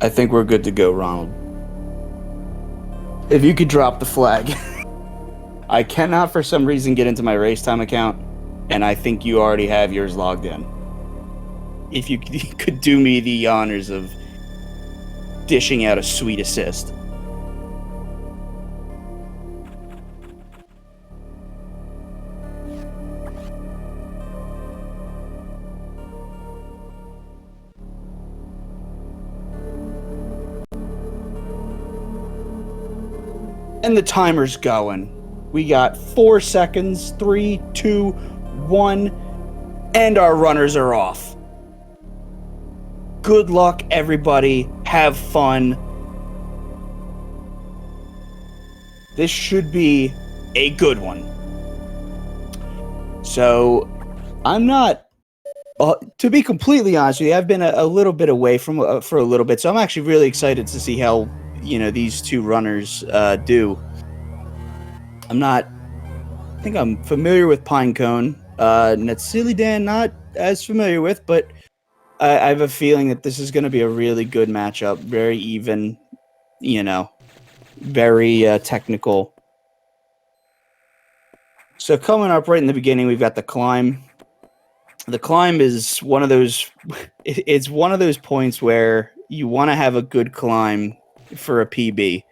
I think we're good to go, Ronald. If you could drop the flag. I cannot for some reason get into my race time account, and I think you already have yours logged in. If you could do me the honors of dishing out a sweet assist. And the timer's going. We got 4 seconds, 3, 2, 1, and our runners are off. Good luck, everybody. Have fun. This should be a good one. So, I'm not... to be completely honest with you, I've been a little bit away from for a little bit, so I'm actually really excited to see how, these two runners do. I think I'm familiar with pinecone. NATSILIDAN, not as familiar with, but I have a feeling that this is going to be a really good matchup. Very even, very technical. So coming up right in the beginning, we've got the climb. The climb is one of those, it's one of those points where you want to have a good climb for a PB.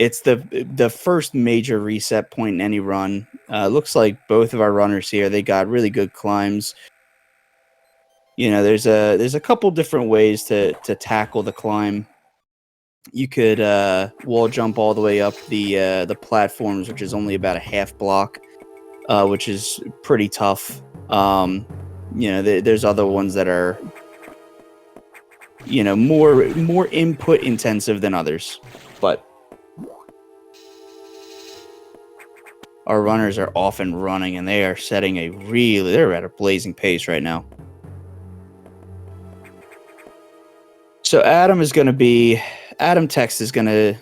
It's the first major reset point in any run. Looks like both of our runners here, they got really good climbs. There's a couple different ways to tackle the climb. You could wall jump all the way up the platforms, which is only about a half block, which is pretty tough. There's other ones that are more input intensive than others, but our runners are off and running, and they are setting they're at a blazing pace right now. So Adam text is going to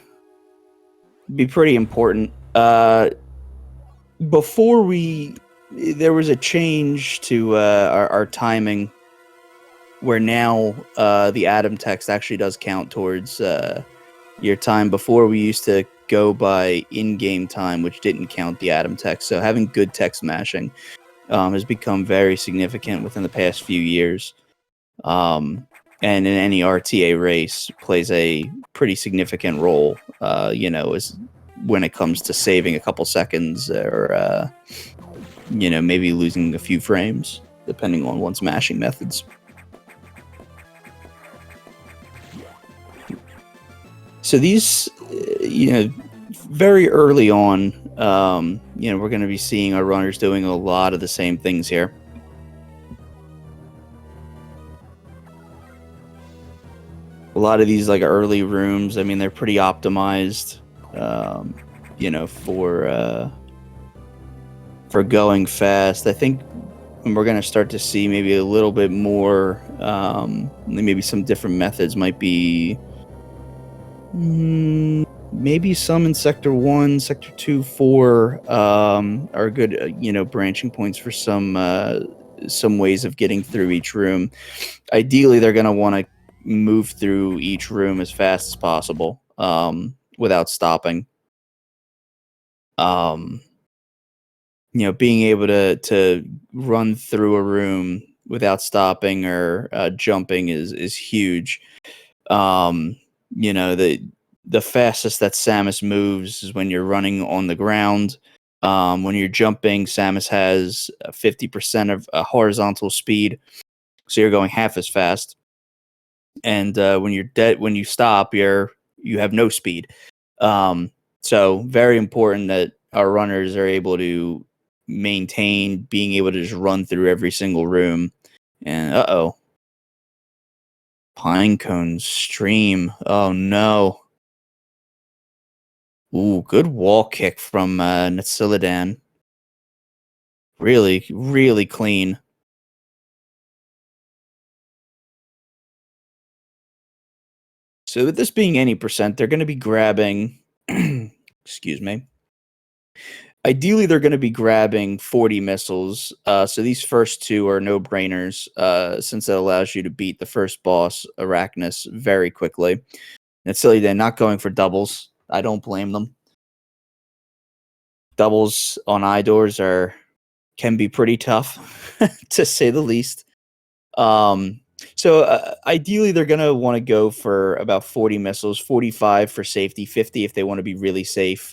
be pretty important. Before there was a change to our timing, where now the Adam text actually does count towards your time. Before, we used to go by in-game time, which didn't count the Adam text. So having good text mashing has become very significant within the past few years. And in any RTA race plays a pretty significant role, as when it comes to saving a couple seconds or, maybe losing a few frames, depending on one's mashing methods. So these, very early on, we're going to be seeing our runners doing a lot of the same things here. A lot of these early rooms, I mean, they're pretty optimized, for going fast. I think we're going to start to see maybe a little bit more, maybe some different methods might be, maybe some in Sector 1, Sector 2, 4 are good, branching points for some ways of getting through each room. Ideally, they're going to want to move through each room as fast as possible without stopping. Being able to run through a room without stopping or jumping is huge. The fastest that Samus moves is when you're running on the ground. When you're jumping, Samus has 50% of a horizontal speed, so you're going half as fast. And when you stop, you have no speed. So very important that our runners are able to maintain being able to just run through every single room. And pinecone stream. Oh no. Ooh, good wall kick from NATSILIDAN. Really, really clean. So with this being any percent, they're going to be grabbing, excuse me, Ideally, they're going to be grabbing 40 missiles. So these first two are no-brainers, since it allows you to beat the first boss, Arachnus, very quickly. It's silly they're not going for doubles. I don't blame them. Doubles on Idors can be pretty tough, to say the least. So ideally, they're going to want to go for about 40 missiles, 45 for safety, 50 if they want to be really safe.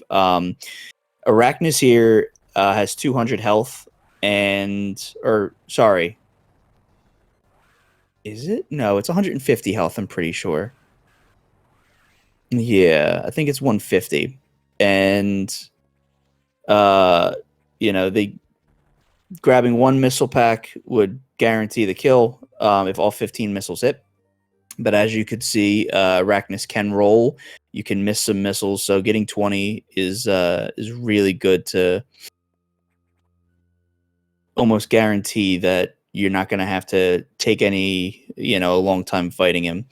Arachnus here has 200 health sorry. Is it? No, it's 150 health, I'm pretty sure. Yeah, I think it's 150. And, they grabbing one missile pack would guarantee the kill if all 15 missiles hit. But as you could see, Arachnus can roll. You can miss some missiles, so getting 20 is really good to almost guarantee that you're not going to have to take any, a long time fighting him.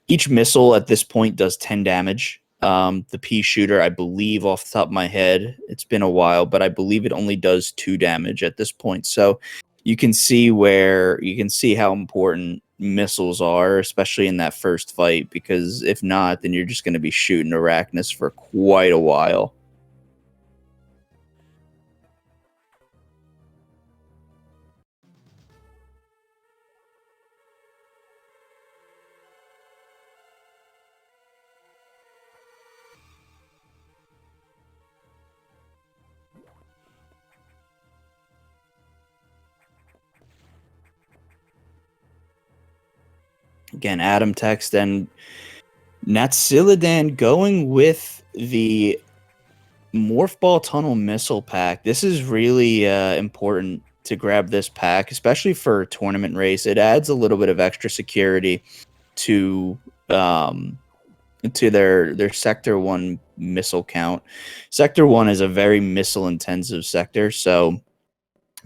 Each missile at this point does 10 damage. The pea shooter, I believe, off the top of my head, it's been a while, but I believe it only does 2 damage at this point. So you can see how important missiles are, especially in that first fight, because if not, then you're just going to be shooting Arachnus for quite a while. Again, Adam Text and NATSILIDAN going with the Morph Ball Tunnel Missile Pack. This is really important to grab this pack, especially for a tournament race. It adds a little bit of extra security to their Sector 1 missile count. Sector 1 is a very missile-intensive sector, so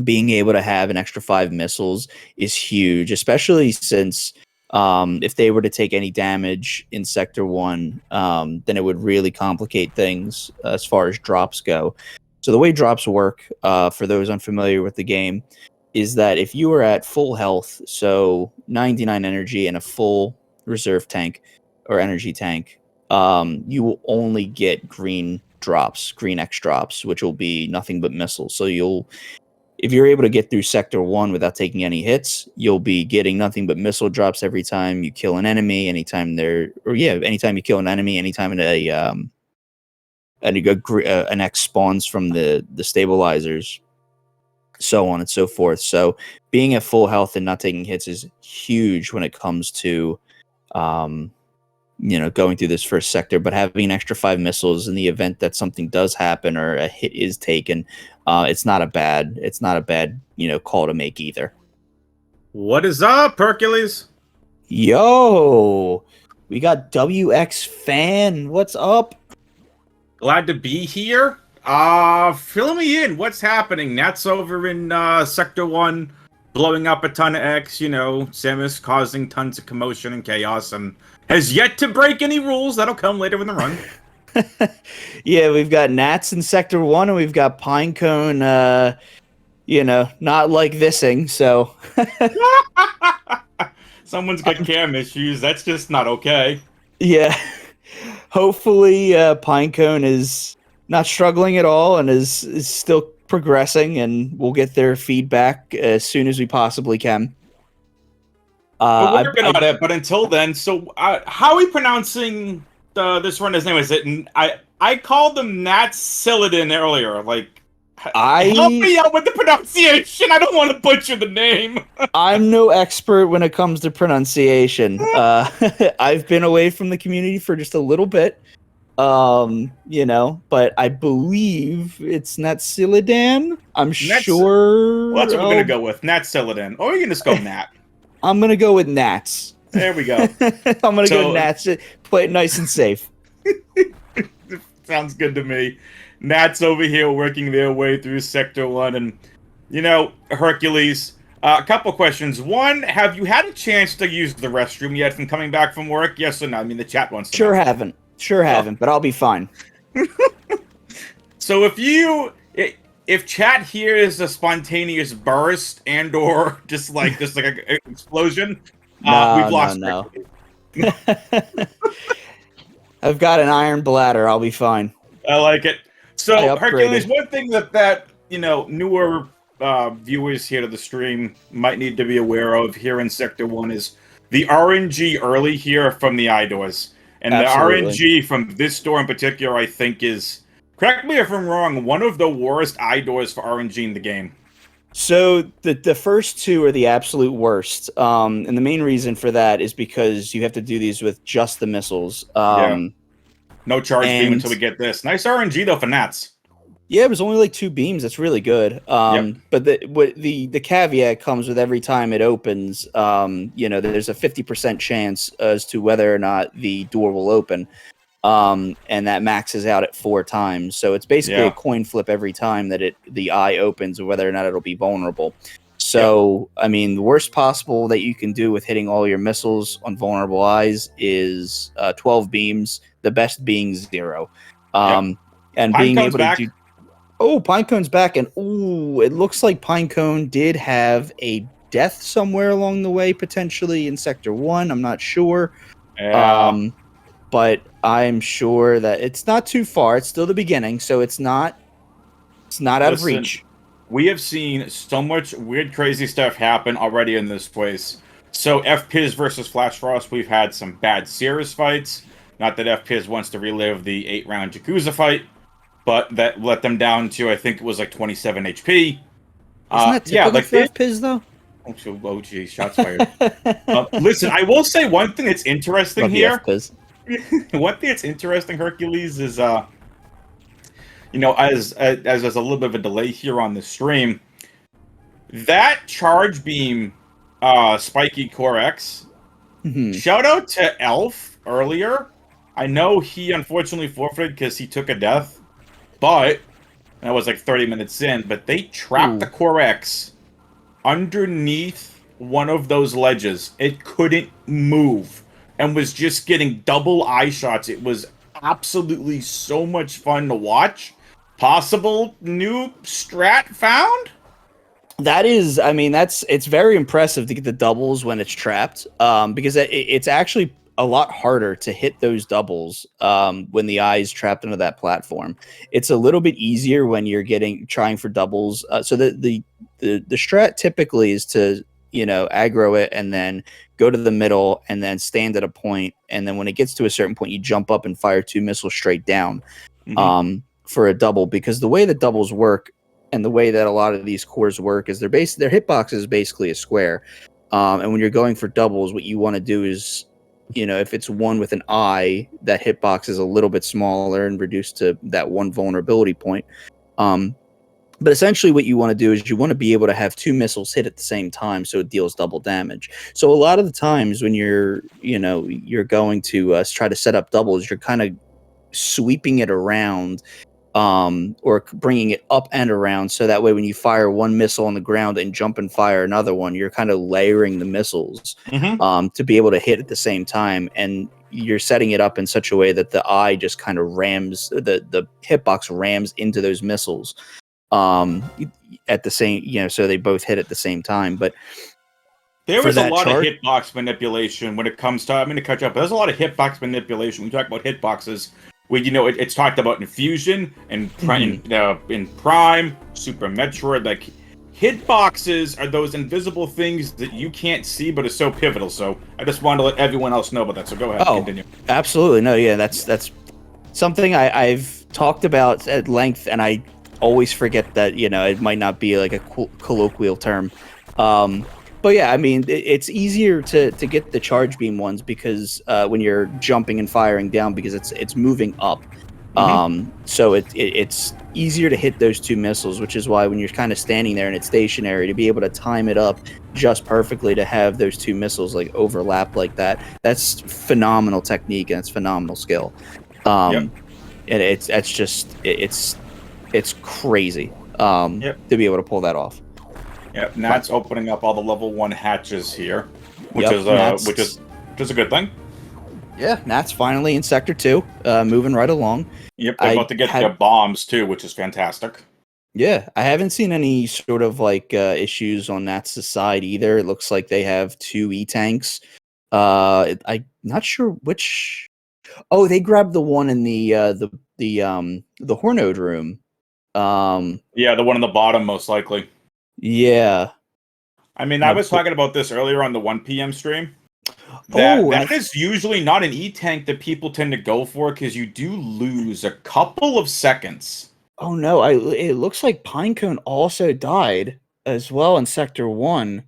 being able to have an extra 5 missiles is huge, especially since if they were to take any damage in Sector 1, then it would really complicate things as far as drops go. So the way drops work, for those unfamiliar with the game, is that if you are at full health, so 99 energy and a full reserve tank or energy tank, you will only get green X drops, which will be nothing but missiles. So if you're able to get through Sector 1 without taking any hits, you'll be getting nothing but missile drops every time you kill an enemy, anytime you kill an enemy, anytime an X spawns from the stabilizers, so on and so forth. So being at full health and not taking hits is huge when it comes to going through this first sector. But having an extra 5 missiles in the event that something does happen or a hit is taken, it's not a bad call to make either. What is up, Hercules? Yo, we got WX Fan. What's up? Glad to be here. Fill me in. What's happening? Nat's over in Sector 1, blowing up a ton of X, Samus causing tons of commotion and chaos, and has yet to break any rules. That'll come later in the run. Yeah, we've got Nats in Sector 1, and we've got Pinecone, not like thising, so... Someone's got cam issues. That's just not okay. Yeah. Hopefully, Pinecone is not struggling at all and is still progressing, and we'll get their feedback as soon as we possibly can. We're working on it, but until then, so how are we pronouncing this runner's name? Is it? I called them NATSILIDAN earlier. Help me out with the pronunciation. I don't want to butcher the name. I'm no expert when it comes to pronunciation. I've been away from the community for just a little bit, but I believe it's NATSILIDAN. I'm sure. Well, that's what we're gonna go with, NATSILIDAN, or you can just go Nat. I'm gonna go with Nats. There we go. I'm gonna go Nats. Play it nice and safe. Sounds good to me. Nats over here working their way through Sector 1, and Hercules. A couple questions. One, have you had a chance to use the restroom yet from coming back from work? Yes or no? I mean, the chat wants to know. Haven't, but I'll be fine. So if you if chat hears a spontaneous burst and or just like an explosion, we've lost. No. I've got an iron bladder. I'll be fine. I like it. So I upgraded. Hercules, one thing that newer viewers here to the stream might need to be aware of here in Sector 1 is the RNG early here from the eye doors. And Absolutely. the RNG from this door in particular, I think is, correct me if I'm wrong, one of the worst eye doors for RNG in the game. So the first two are the absolute worst. And the main reason for that is because you have to do these with just the missiles. No charge beam until we get this. Nice RNG though for Nats. Yeah, it was only like 2 beams. That's really good. But the caveat comes with every time it opens. There's a 50% chance as to whether or not the door will open, and that maxes out at 4 times. So it's basically a coin flip every time that the eye opens, whether or not it'll be vulnerable. So I mean, the worst possible that you can do with hitting all your missiles on vulnerable eyes is 12 beams. The best being 0. And being able to do. Oh, Pinecone's back, and it looks like Pinecone did have a death somewhere along the way, potentially in Sector 1. I'm not sure. But I'm sure that it's not too far. It's still the beginning, so it's not out of reach. We have seen so much weird, crazy stuff happen already in this place. So FPIZ versus Flash Frost, we've had some bad Cirrus fights. Not that FPIZ wants to relive the 8-round Yakuza fight, but that let them down to, I think it was like 27 HP. Isn't that typical for FPIZ, though? Oh, geez, shots fired. Listen, I will say one thing that's interesting here. One thing that's interesting, Hercules, is, as there's a little bit of a delay here on the stream, that charge beam Spiky Core X, shout out to Elf earlier. I know he unfortunately forfeited because he took a death. But that was like 30 minutes in. But they trapped the Core X underneath one of those ledges. It couldn't move and was just getting double eye shots. It was absolutely so much fun to watch. Possible new strat found? That is, I mean, it's very impressive to get the doubles when it's trapped. Because it's actually a lot harder to hit those doubles when the eye is trapped under that platform. It's a little bit easier when you're trying for doubles. So the strat typically is to aggro it and then go to the middle and then stand at a point, and then when it gets to a certain point, you jump up and fire 2 missiles straight down for a double. Because the way that doubles work and the way that a lot of these cores work is their hitbox is basically a square, and when you're going for doubles, what you want to do is, if it's one with an eye, that hitbox is a little bit smaller and reduced to that 1 vulnerability point. But essentially what you want to do is you want to be able to have 2 missiles hit at the same time so it deals double damage. So a lot of the times when you're going to try to set up doubles, you're kind of sweeping it around or bringing it up and around, so that way when you fire 1 missile on the ground and jump and fire another one, you're kind of layering the missiles to be able to hit at the same time, and you're setting it up in such a way that the eye just kind of rams, the hitbox rams into those missiles at the same, so they both hit at the same time. But there was a lot of hitbox manipulation when it comes to, I'm going to catch up, but there's a lot of hitbox manipulation. We talk about hitboxes. It's talked about in Fusion and in Prime, Super Metroid. Like, hitboxes are those invisible things that you can't see, but are so pivotal. So I just wanted to let everyone else know about that. So go ahead, continue. Absolutely. No, yeah, that's something I've talked about at length, and I always forget that, it might not be like a colloquial term. But yeah, I mean, it's easier to get the charge beam ones because when you're jumping and firing down, because it's moving up. So it's easier to hit those 2 missiles, which is why when you're kind of standing there and it's stationary, to be able to time it up just perfectly to have those 2 missiles like overlap like that, that's phenomenal technique and it's phenomenal skill. And it's crazy to be able to pull that off. Yep, Nat's opening up all the level 1 hatches here, which is a good thing. Yeah, Nat's finally in Sector 2, moving right along. Yep, they're about to get their bombs too, which is fantastic. Yeah, I haven't seen any sort of like issues on Nats' side either. It looks like they have 2 E-tanks. I'm not sure which. Oh, they grabbed the one in the Hornode room. Yeah, the one on the bottom, most likely. Yeah. I mean, And I I was put, talking about this earlier on the 1 p.m. stream. oh, That is usually not an E-tank that people tend to go for because you do lose a couple of seconds. oh no, it looks like Pinecone also died as well in Sector 1.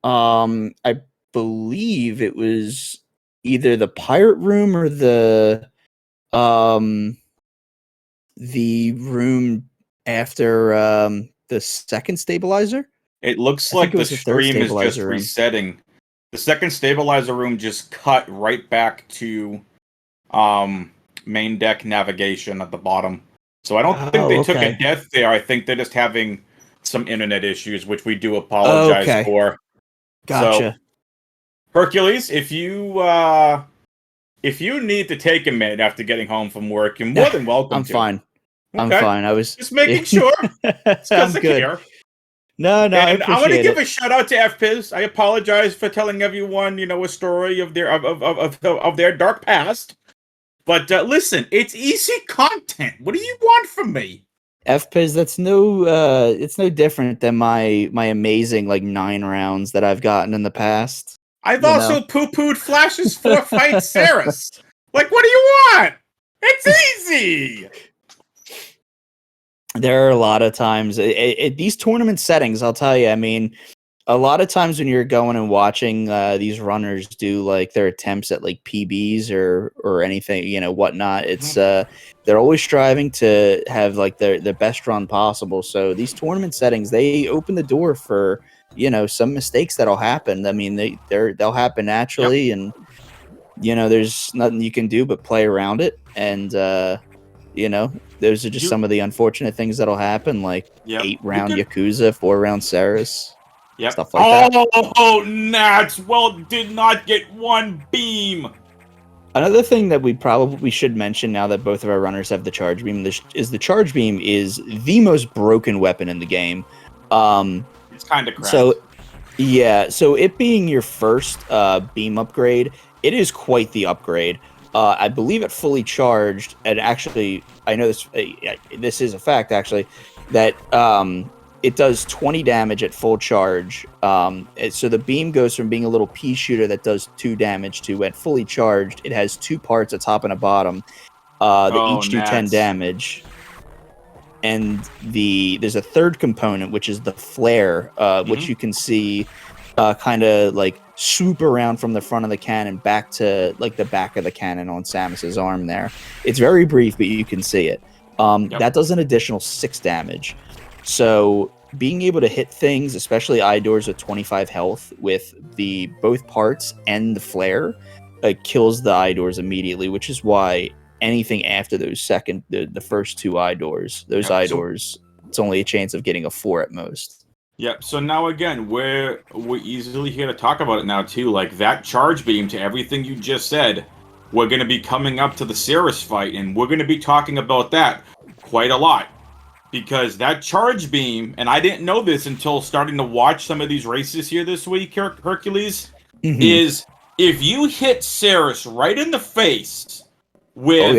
I believe it was either the pirate room or um the room after the second stabilizer. It looks I think like it the was the third stream is just stabilizer room. resetting. The second stabilizer room just cut right back to um main deck navigation at the bottom. So I don't think Oh, they took a okay. death there. I think they're just having some internet issues, which we do apologize Okay. for. So Gotcha. Hercules, if you need to take a minute after getting home from work, you're more than welcome I'm to. fine. I'm Okay. fine. I was Just making sure. It's because I'm I good. care. No, I And I want to appreciate give it. a shout out to FPiz. I apologize for telling everyone, a story of their dark past. But listen, it's easy content. What do you want from me? FPiz, that's no it's no different than my amazing like 9 rounds that I've gotten in the past, I've you know. also poo-pooed Flash's 4 fight Saris. Like, what do you want? It's easy. There are a lot of times these tournament settings, I'll tell you, I mean, a lot of times when you're going and watching these runners do like their attempts at like PBs or anything, whatnot, it's they're always striving to have like the best run possible. So these tournament settings, they open the door for some mistakes that'll happen. I mean, they'll happen Yep. naturally, and there's nothing you can do but play around it. And those are just some of the unfortunate things that'll happen, like Yep. 8-round Yakuza, 4-round Saris. Yep. Stuff like that. Oh, Nats. Well, did not get one beam. Another thing that we should mention now that both of our runners have the charge beam is the charge beam is the most broken weapon in the game. It's kind of cracked. So yeah, so it being your first beam upgrade, it is quite the upgrade. I believe it fully charged, and actually, I know this is a fact actually, that it does 20 damage at full charge. So the beam goes from being a little pea shooter that does 2 damage to, at fully charged, it has 2 parts, a top and a bottom, that each do 10 damage. And there's a third component, which is the flare, which you can see kind of like swoop around from the front of the cannon back to like the back of the cannon on Samus's arm there. It's very brief, but you can see it. That does an additional 6 damage. So being able to hit things, especially eye doors with 25 health, with both parts and the flare, kills the eye doors immediately, which is why anything after those the first 2 eye doors, eye doors, it's only a chance of getting a 4 at most. Yep. So now again, we're easily here to talk about it now too. Like that charge beam, to everything you just said, we're going to be coming up to the Saris fight, and we're going to be talking about that quite a lot. Because that charge beam, and I didn't know this until starting to watch some of these races here this week, Hercules, is if you hit Saris right in the face with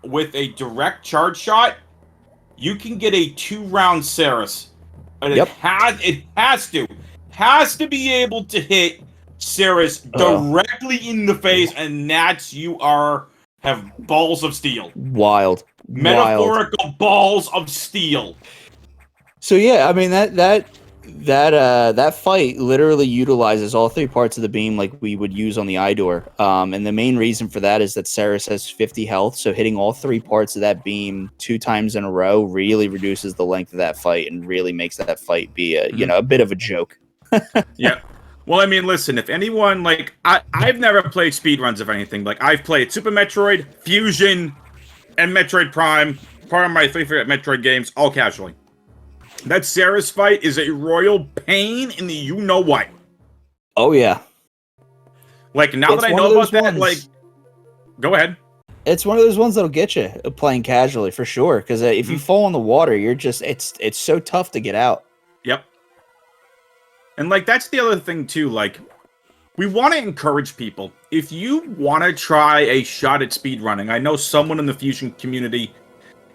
with a direct charge shot, you can get a 2-round Saris. And it has to be able to hit Saris directly in the face, and Nats, you have balls of steel. Wild. Metaphorical balls of steel. So yeah, I mean that fight literally utilizes all 3 parts of the beam like we would use on the eye door. And the main reason for that is that Saris has 50 health, so hitting all 3 parts of that beam 2 times in a row really reduces the length of that fight and really makes that fight be a bit of a joke. Yeah. Well, I mean, listen, if anyone I've never played speedruns of anything. Like I've played Super Metroid, Fusion, and Metroid Prime, part of my 3 favorite Metroid games, all casually. That Saris fight is a royal pain in the you-know-what. Oh, yeah. Like, now that I know about that, like... Go ahead. It's one of those ones that'll get you playing casually for sure. Because if you fall in the water, you're just it's so tough to get out. Yep. And like that's the other thing too. Like we want to encourage people. If you want to try a shot at speedrunning, I know someone in the Fusion community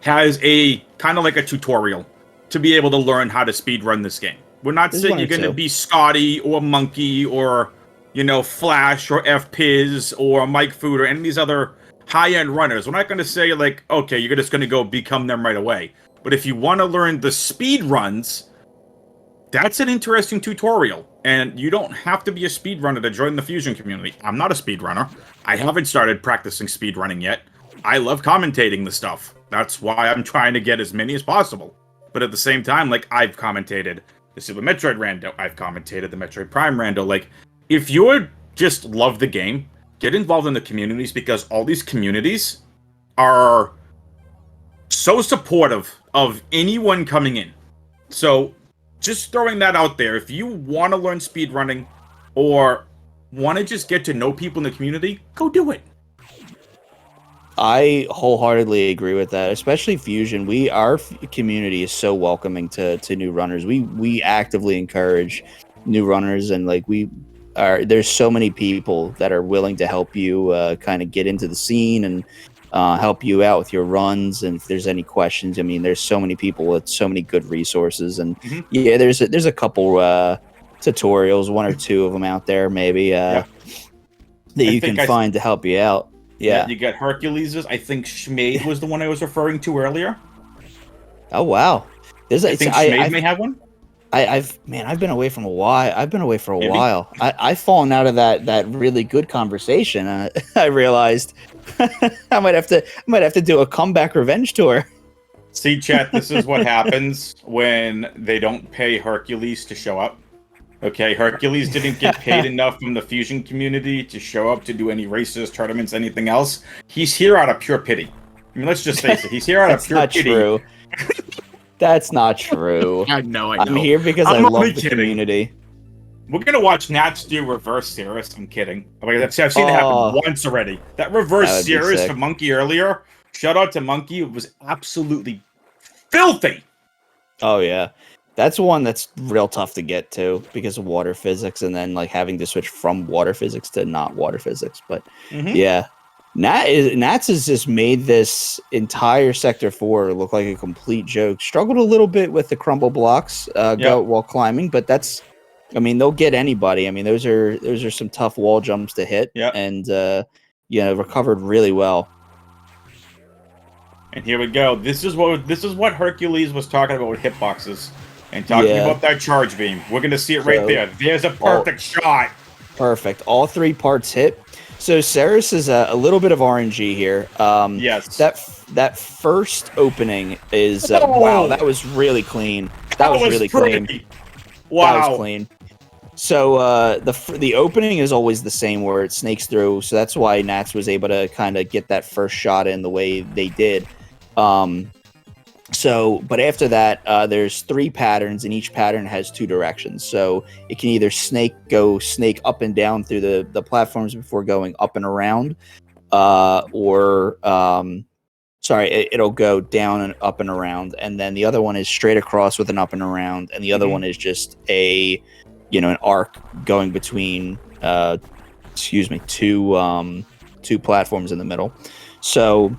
has a kind of like a tutorial to be able to learn how to speedrun this game. We're not saying you're going to be Scotty or Monkey or, you know, Flash or FPiz or Mike Food or any of these other high-end runners. We're not going to say, like, okay, you're just going to go become them right away. But if you want to learn the speed runs, that's an interesting tutorial. And you don't have to be a speedrunner to join the Fusion community. I'm not a speedrunner. I haven't started practicing speedrunning yet. I love commentating the stuff. That's why I'm trying to get as many as possible. But at the same time, like, I've commentated the Super Metroid Rando. I've commentated the Metroid Prime Rando. Like, if you just love the game, get involved in the communities, because all these communities are so supportive of anyone coming in. So, just throwing that out there, if you want to learn speedrunning or want to just get to know people in the community, go do it. I wholeheartedly agree with that, especially Fusion. Our community is so welcoming to new runners. We actively encourage new runners, and like there's so many people that are willing to help you kind of get into the scene and help you out with your runs. And if there's any questions, I mean, there's so many people with so many good resources. And yeah, there's a couple tutorials, one or two of them out there, maybe that you can find to help you out. Yeah, you got Hercules's. I think Schmade was the one I was referring to earlier. Oh wow, I think Schmade may have one. I've been away from a while. I've been away for a while. I've fallen out of that really good conversation. I realized I might have to do a comeback revenge tour. See, chat. This is what happens when they don't pay Hercules to show up. Okay, Hercules didn't get paid enough from the Fusion community to show up to do any races, tournaments, anything else. He's here out of pure pity. I mean, let's just face it. He's here out of pure pity. True. That's not true. I know. I'm here because I love the community. We're going to watch Nats do reverse Cirrus. I'm kidding. I've seen it happen once already. That reverse Cirrus to Monkey earlier, shout out to Monkey, it was absolutely filthy. Oh, yeah. That's one that's real tough to get to because of water physics, and then like having to switch from water physics to not water physics. But yeah, Nats has just made this entire Sector 4 look like a complete joke. Struggled a little bit with the crumble blocks while climbing, but they'll get anybody. I mean, those are some tough wall jumps to hit, and recovered really well. And here we go. This is what Hercules was talking about with hitboxes. And talking about that charge beam. We're going to see it right there. There's a perfect shot. Perfect. All three parts hit. So Ceres is a little bit of RNG here. Yes. That first opening is... wow, that was really clean. That was really clean. Wow. That was clean. So the opening is always the same where it snakes through. So that's why Nats was able to kind of get that first shot in the way they did. But after that, there's 3 patterns, and each pattern has 2 directions. So it can either snake up and down through the platforms before going up and around, it'll go down and up and around. And then the other one is straight across with an up and around, and the other one is just an arc going between, two platforms in the middle. So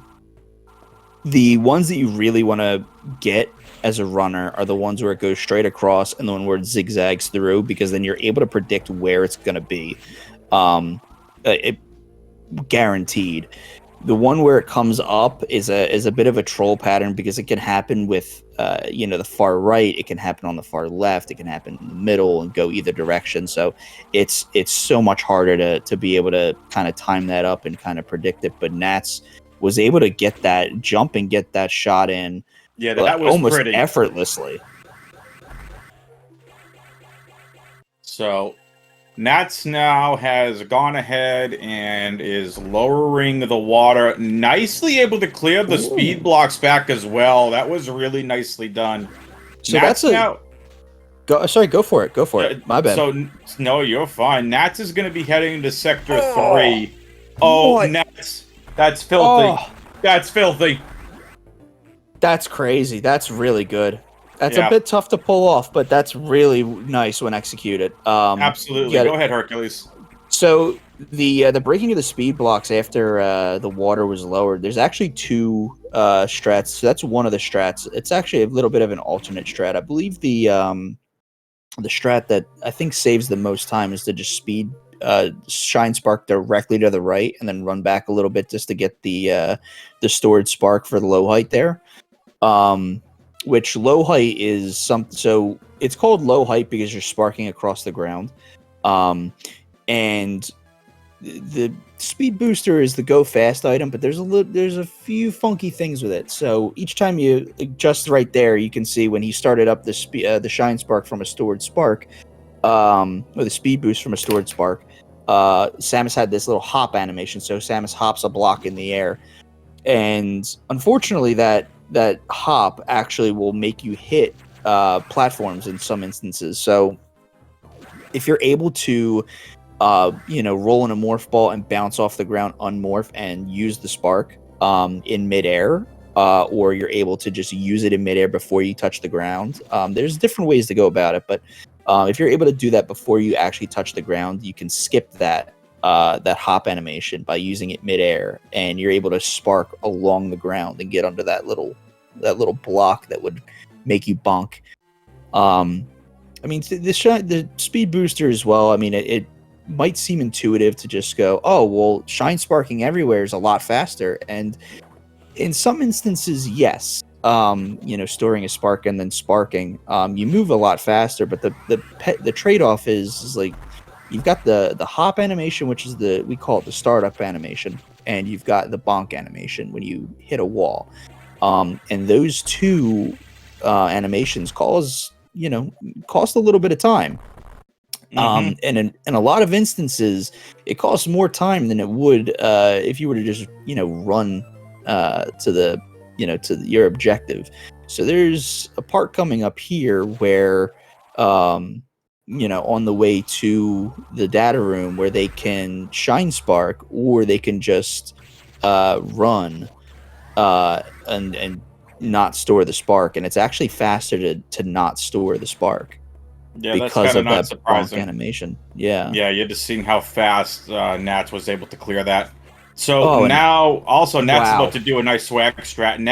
the ones that you really want to get as a runner are the ones where it goes straight across and the one where it zigzags through, because then you're able to predict where it's going to be. Guaranteed. The one where it comes up is a bit of a troll pattern, because it can happen with the far right, it can happen on the far left, it can happen in the middle and go either direction. So it's so much harder to be able to kind of time that up and kind of predict it. But Nats was able to get that jump and get that shot in, that was almost pretty effortlessly. So Nats now has gone ahead and is lowering the water, nicely able to clear the speed blocks back as well. That was really nicely done. So Nats go for it. My bad. So no, you're fine. Nats is going to be heading to Sector 3. Oh, Nats. That's filthy. Oh, That's filthy. that's crazy. That's really good. That's a Yeah, bit tough to pull off, but that's really nice when executed. absolutely. Get Go it. ahead, Hercules. So the breaking of the speed blocks after the water was lowered, there's actually two strats. So that's one of the strats. It's actually a little bit of an alternate strat. I believe the strat that I think saves the most time is to just speed shine spark directly to the right and then run back a little bit just to get the stored spark for the low height there. Which low height is so it's called low height because you're sparking across the ground. And the speed booster is the go fast item, but there's a few funky things with it. So each time you just right there, you can see when he started up the shine spark from a stored spark, or the speed boost from a stored spark. Samus had this little hop animation, so Samus hops a block in the air, and unfortunately, that hop actually will make you hit platforms in some instances. So if you're able to roll in a morph ball and bounce off the ground, unmorph, and use the spark in midair, or you're able to just use it in midair before you touch the ground. There's different ways to go about it, but if you're able to do that before you actually touch the ground, you can skip that hop animation by using it midair, and you're able to spark along the ground and get under that little block that would make you bonk. I mean, the speed booster as well. I mean, it might seem intuitive to just go, oh, well, shine sparking everywhere is a lot faster. And in some instances, yes. Storing a spark and then sparking, you move a lot faster, but the trade-off is like you've got the hop animation, which is we call it the startup animation, and you've got the bonk animation when you hit a wall. And those two animations cost a little bit of time. And in a lot of instances, it costs more time than it would if you were to just run to your objective. So there's a part coming up here where on the way to the data room where they can shine spark, or they can just run and not store the spark, and it's actually faster to not store the spark. Yeah, that's Because kind of of not that surprising. bonk animation. Yeah. Yeah, you're just seeing how fast Nats was able to clear that. So now, also, Nats is about to do a nice swag strat.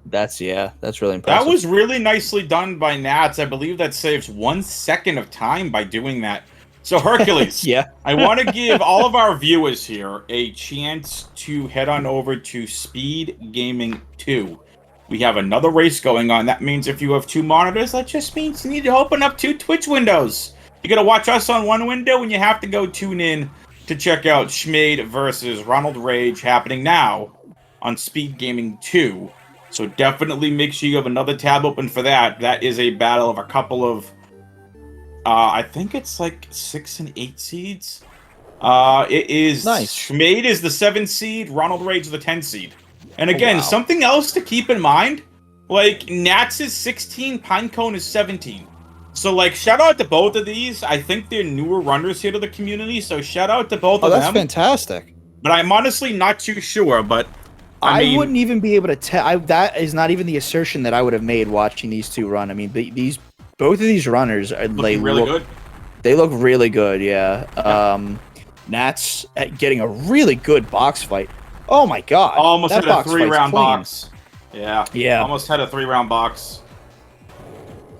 That's really impressive. That was really nicely done by Nats. I believe that saves 1 second of time by doing that. So Hercules, yeah. I want to give all of our viewers here a chance to head on over to Speedgaming 2. We have another race going on. That means if you have 2 monitors, that just means you need to open up 2 Twitch windows. You're going to watch us on one window, and you have to go tune in to check out Schmade versus Ronald Rage happening now on Speedgaming 2. So definitely make sure you have another tab open for that. That is a battle of a couple of, I think it's like 6 and 8 seeds. It is nice. Schmade is the 7 seed, Ronald Rage is the 10 seed. And again, something else to keep in mind, like, Nats is 16, Pinecone is 17. So, like, shout out to both of these. I think they're newer runners here to the community, so shout out to both of them. Oh, that's fantastic. But I'm honestly not too sure, but I mean, wouldn't even be able to tell. That is not even the assertion that I would have made watching these two run. I mean, both of these runners are really good. They look really good, yeah. Nats getting a really good box fight. Oh my god. Almost had a 3-round box. Yeah. Yeah. Almost had a 3-round box.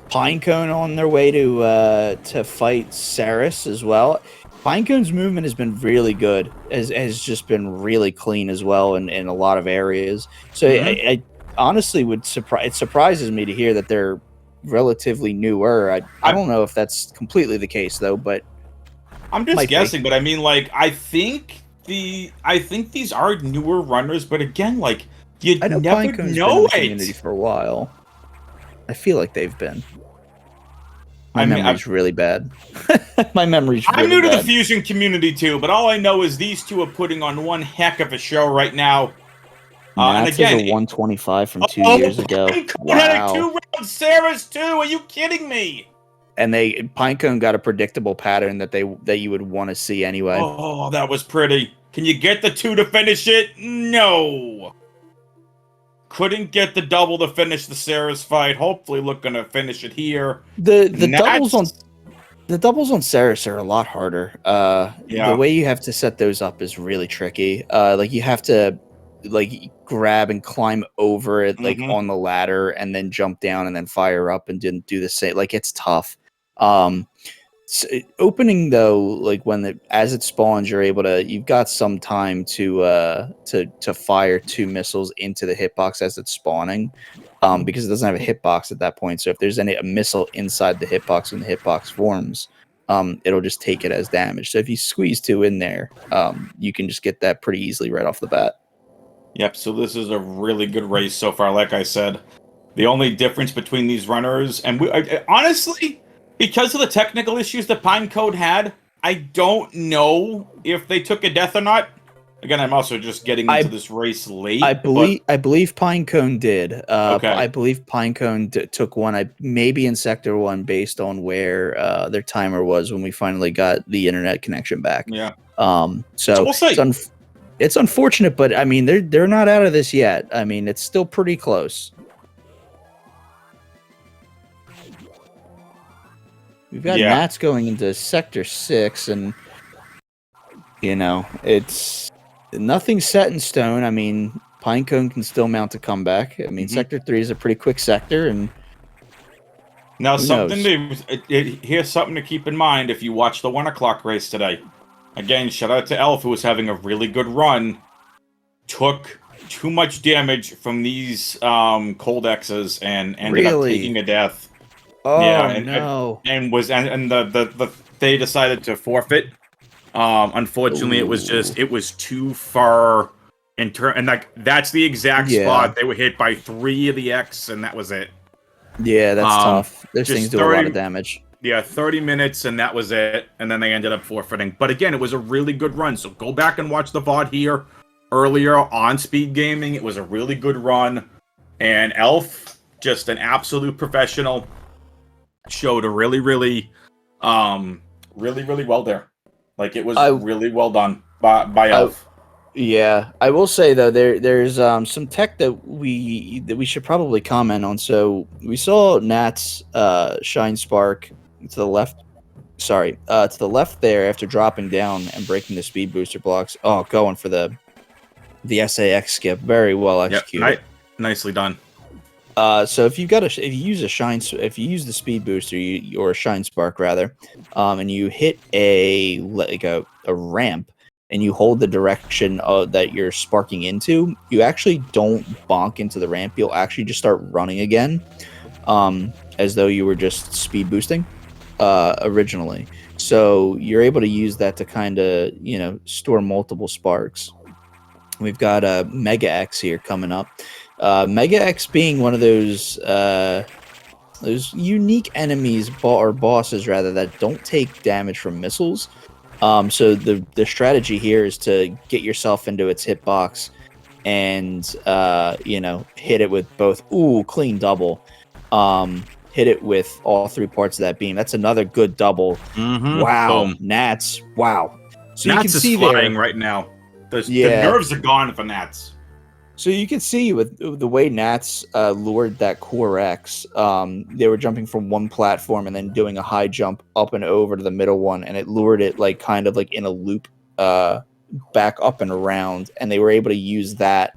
Pinecone on their way to fight Saris as well. Pinecone's movement has been really good. Has just been really clean as well in a lot of areas. So I honestly it surprises me to hear that they're relatively newer. I don't know if that's completely the case though, but I'm just guessing, but I mean, like, I think these are newer runners, but again, like, you never know been in the community for a while. I feel like they've been. My memory's really bad. My memory's really bad. I'm new to the Fusion community too, but all I know is these two are putting on one heck of a show right now. And again, a 125 from 2 years ago. Wow. 2-round Saris too. Are you kidding me? And Pinecone got a predictable pattern that you would want to see anyway. Oh, that was pretty. Can you get the 2 to finish it? No. Couldn't get the double to finish the Ceres fight. Hopefully looking to finish it here. The doubles on Ceres are a lot harder. Yeah. The way you have to set those up is really tricky. Like you have to like grab and climb over it like on the ladder and then jump down and then fire up and didn't do the same. Like it's tough. Opening though, like as it spawns, you've got some time to fire 2 missiles into the hitbox as it's spawning, because it doesn't have a hitbox at that point. So if there's a missile inside the hitbox when the hitbox forms, it'll just take it as damage. So if you squeeze 2 in there, you can just get that pretty easily right off the bat. Yep. So this is a really good race so far. Like I said, the only difference between these runners and honestly. Because of the technical issues that Pinecone had, I don't know if they took a death or not. Again, I'm also just getting into this race late. I believe Pinecone did. Okay. I believe Pinecone took one. Maybe in Sector 1 based on where their timer was when we finally got the internet connection back. Yeah. So we'll see. It's unfortunate, but I mean they're not out of this yet. I mean it's still pretty close. We've got Nats going into Sector 6, and, it's nothing set in stone. I mean, Pinecone can still mount a comeback. I mean, Sector 3 is a pretty quick sector, and now here's something to keep in mind if you watch the 1 o'clock race today. Again, shout out to Elf, who was having a really good run. Took too much damage from these cold X's and ended up taking a death. Oh yeah, no! And they decided to forfeit. Unfortunately, it was too far and that's the exact spot they were hit by 3 of the X, and that was it. Yeah, that's tough. Those things do a lot of damage. Yeah, 30 minutes, and that was it. And then they ended up forfeiting. But again, it was a really good run. So go back and watch the VOD here earlier on Speedgaming. It was a really good run, and Elf, just an absolute professional. Showed a really well there. Like it was really well done by Elf. Yeah, I will say though there's some tech that we should probably comment on. So we saw Nat's Shine Spark to the left. Sorry, to the left there after dropping down and breaking the speed booster blocks. Oh, going for the SAX skip. Very well executed. Yep, nicely done. So if you use the speed booster or a shine spark rather, and you hit a ramp and you hold the direction that you're sparking into, you actually don't bonk into the ramp. You'll actually just start running again, as though you were just speed boosting originally. So you're able to use that to kind of store multiple sparks. We've got a Mega X here coming up. Mega X being one of those unique enemies or bosses rather that don't take damage from missiles. So the strategy here is to get yourself into its hitbox and hit it with both. Ooh, clean double. Hit it with all 3 parts of that beam. That's another good double. Wow, boom. Nats. Wow. So Nats you can see is flying right now. The nerves are gone for Nats. So you can see with the way Nats lured that Core X, they were jumping from one platform and then doing a high jump up and over to the middle one, and it lured it kind of in a loop back up and around, and they were able to use that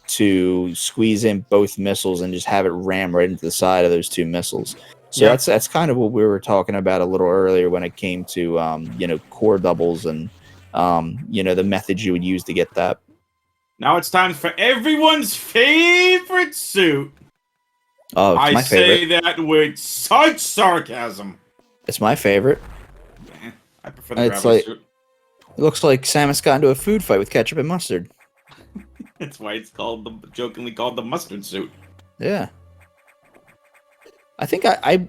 to squeeze in both missiles and just have it ram right into the side of those 2 missiles. So that's kind of what we were talking about a little earlier when it came to core doubles and the methods you would use to get that. Now it's time for everyone's favorite suit. Oh, it's my favorite. I say that with such sarcasm. It's my favorite. I prefer the Gravel suit. It looks like Samus got into a food fight with ketchup and mustard. That's why it's jokingly called the mustard suit. Yeah. I think I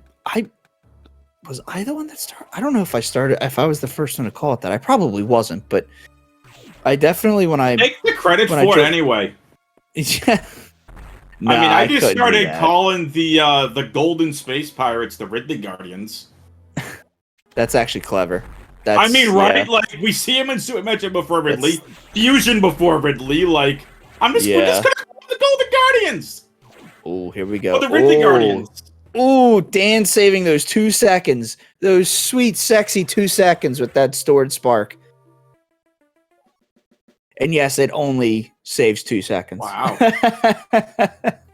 was I the one that started. I don't know if I was the first one to call it that. I probably wasn't, but I definitely take the credit for it anyway. Yeah. I just started calling the Golden Space Pirates the Ridley Guardians. That's actually clever. I mean, right? Yeah, Like, we see him in Super Metroid before Ridley, that's Fusion before Ridley. Like, we're just yeah. gonna call the Golden Guardians Oh, here we or go. the Ridley Guardians. Oh, Dan saving those 2 seconds, those sweet, sexy 2 seconds with that stored spark. And yes, it only saves 2 seconds. Wow.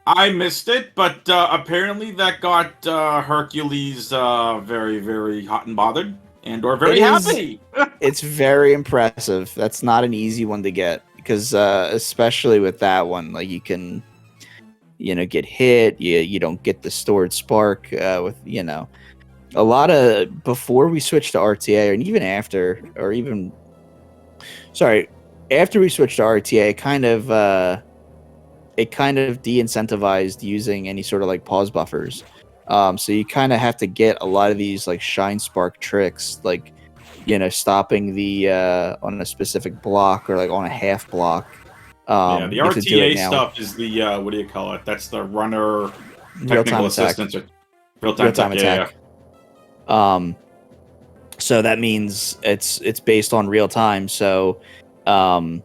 I missed it, but apparently that got Hercules very, very hot and bothered, and/or very happy. It's very impressive. That's not an easy one to get because, especially with that one, like you can, get hit. You don't get the stored spark with a lot of before we switched to RTA, and even after, or even sorry, after we switched to RTA, it kind of de-incentivized using any sort of like pause buffers. So you kind of have to get a lot of these like shine spark tricks, like stopping the on a specific block or like on a half block. Yeah, the RTA stuff is the what do you call it? That's the runner technical assistance or real-time attack. Yeah. So that means it's based on real time. So, anything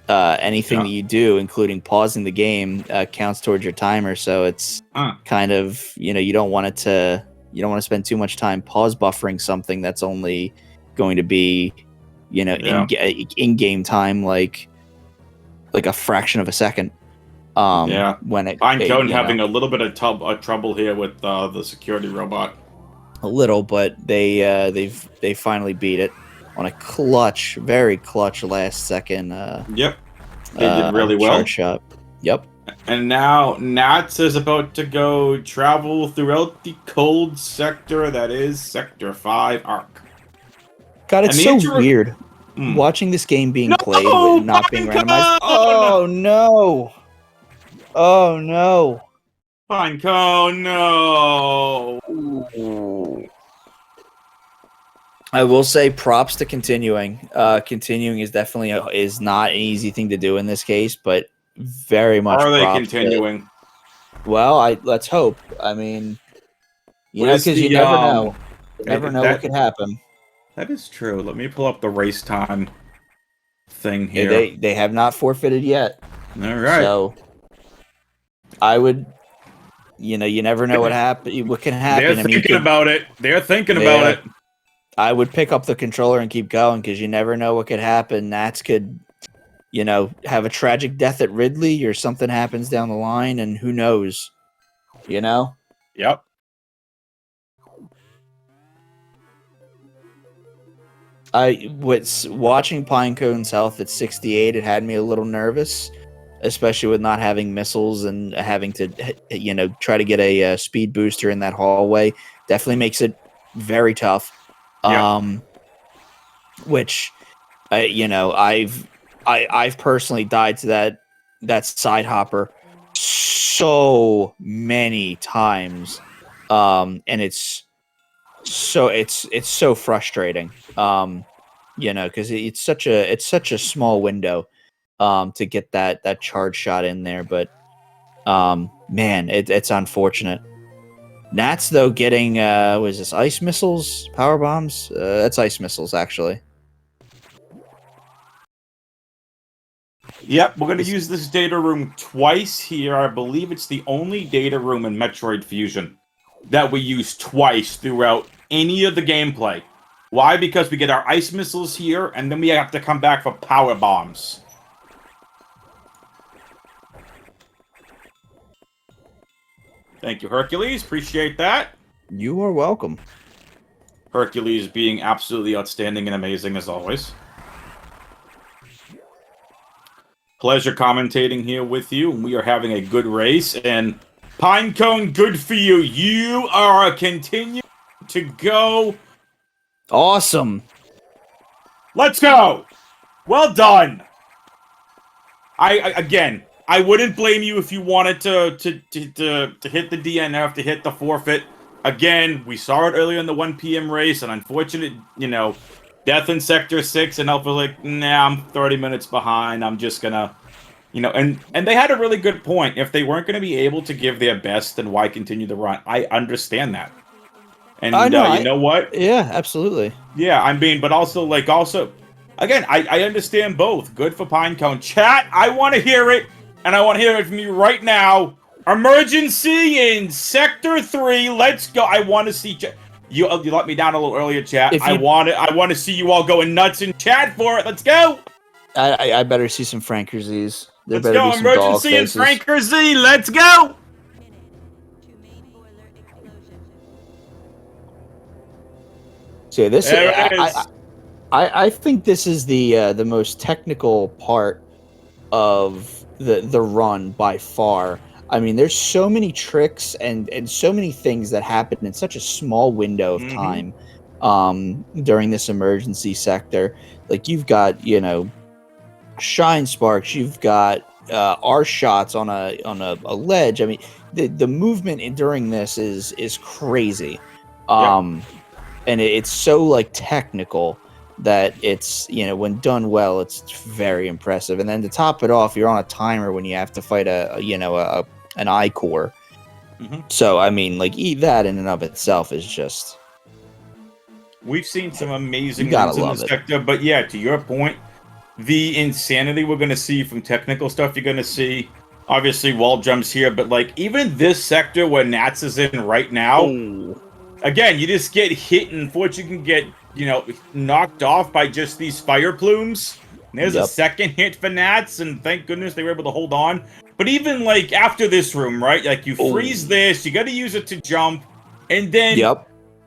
that you do, including pausing the game, counts towards your timer. So it's kind of you don't want to spend too much time pause buffering something that's only going to be in game time like a fraction of a second. When pinecone having a little bit of trouble here with the security robot. A little, but they finally beat it on a very clutch last second. Yep, they did really well. Charge shot. Yep. And now Nats is about to go travel throughout the cold sector that is Sector 5 Arc. God, it's so weird watching this game being played with not being randomized. Oh no! Oh no! Pinecone, no! I will say props to continuing. Continuing is definitely is not an easy thing to do in this case, but very much. Are they continuing? Well, let's hope. I mean, because you never know. You never know what could happen. That is true. Let me pull up the race time thing here. Yeah, they have not forfeited yet. All right. So I would, you never know what can happen. They're thinking about it. They're thinking about it. I would pick up the controller and keep going because you never know what could happen. Nats could, have a tragic death at Ridley or something happens down the line, and who knows, Yep. Watching Pinecone's health at 68, it had me a little nervous, especially with not having missiles and having to, try to get a speed booster in that hallway. Definitely makes it very tough. Yep. Which, I've personally died to that side hopper so many times, and it's so frustrating, because it's such a small window, to get that charge shot in there, but man, it's unfortunate. Nats though getting was this ice missiles, power bombs? That's ice missiles actually. Yep, we're going to use this data room twice here. I believe it's the only data room in Metroid Fusion that we use twice throughout any of the gameplay. Why? Because we get our ice missiles here, and then we have to come back for power bombs. Thank you, Hercules. Appreciate that. You are welcome. Hercules being absolutely outstanding and amazing as always. Pleasure commentating here with you. We are having a good race, and Pinecone, good for you. You are continuing to go. Awesome. Let's go. Well done. Again, I wouldn't blame you if you wanted to hit the DNF, to hit the forfeit. Again, we saw it earlier in the 1 p.m. race, and unfortunate, death in Sector 6, and Alpha was like, nah, I'm 30 minutes behind. I'm just gonna, and they had a really good point. If they weren't going to be able to give their best, then why continue the run? I understand that. And know. you know what? Yeah, absolutely. Yeah, I mean, but also, again, I understand both. Good for Pinecone. Chat, I want to hear it, and I want to hear it from you right now. Emergency in Sector 3. Let's go. I want to see... You let me down a little earlier, chat. I want to see you all going nuts in chat for it. Let's go. I better see some Frankerzies. There Let's better go. be some dog Emergency in faces. Frankerzy. Let's go. So this There it is. I think this is the most technical part of the run by far. I mean, there's so many tricks and so many things that happen in such a small window of time during this emergency sector. Like you've got, you know, shine sparks, you've got R shots on a ledge. I mean, the movement during this is crazy. And it's so like technical that it's, you know, when done well, it's very impressive. And then to top it off, you're on a timer when you have to fight an I-core. So I mean, like, that in and of itself is just... We've seen some amazing ones in this sector, but yeah, to your point, the insanity we're going to see from technical stuff you're going to see. Obviously, wall jumps here, but like even this sector where Nats is in right now, again, you just get hit, and unfortunately, you can get, you know, knocked off by just these fire plumes. And there's a second hit for Nats, and thank goodness they were able to hold on. But even like after this room, right? Like you freeze this, you got to use it to jump, and then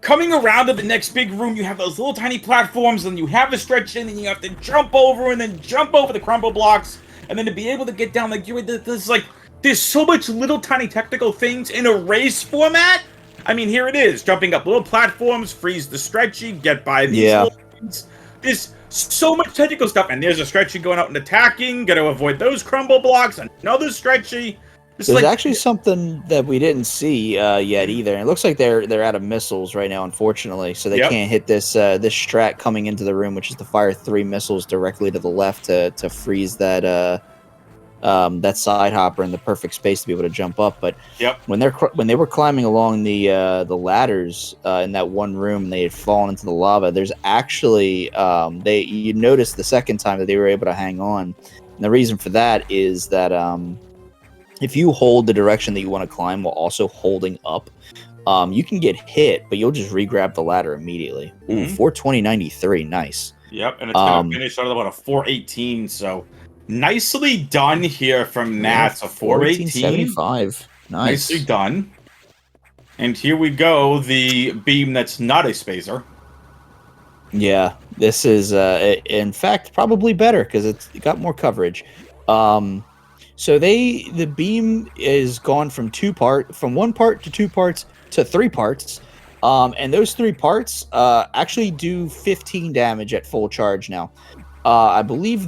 coming around to the next big room, you have those little tiny platforms, and you have a stretch in, and you have to jump over, and then jump over the crumble blocks, and then to be able to get down, like there's so much little tiny technical things in a race format. I mean, here it is, jumping up little platforms, freeze the stretchy, get by these little things. There's so much technical stuff, and there's a stretchy going out and attacking, gotta avoid those crumble blocks, another stretchy. There's actually something that we didn't see yet either. And it looks like they're out of missiles right now, unfortunately, so they can't hit this this strat coming into the room, which is to fire 3 missiles directly to the left to freeze that that side hopper in the perfect space to be able to jump up. But when they were climbing along the ladders in that one room, they had fallen into the lava. There's actually you noticed the second time that they were able to hang on, and the reason for that is that if you hold the direction that you want to climb while also holding up, you can get hit, but you'll just re-grab the ladder immediately. Ooh, 420.93, nice. Yep, and it's going to finish out about a 418, so nicely done here from Nats, a 418.75. Nice. Nicely done. And here we go, the beam that's not a spacer. Yeah, this is, in fact, probably better, because it got more coverage. So the beam is gone from one part to 2 parts to 3 parts, and those 3 parts actually do 15 damage at full charge now. I believe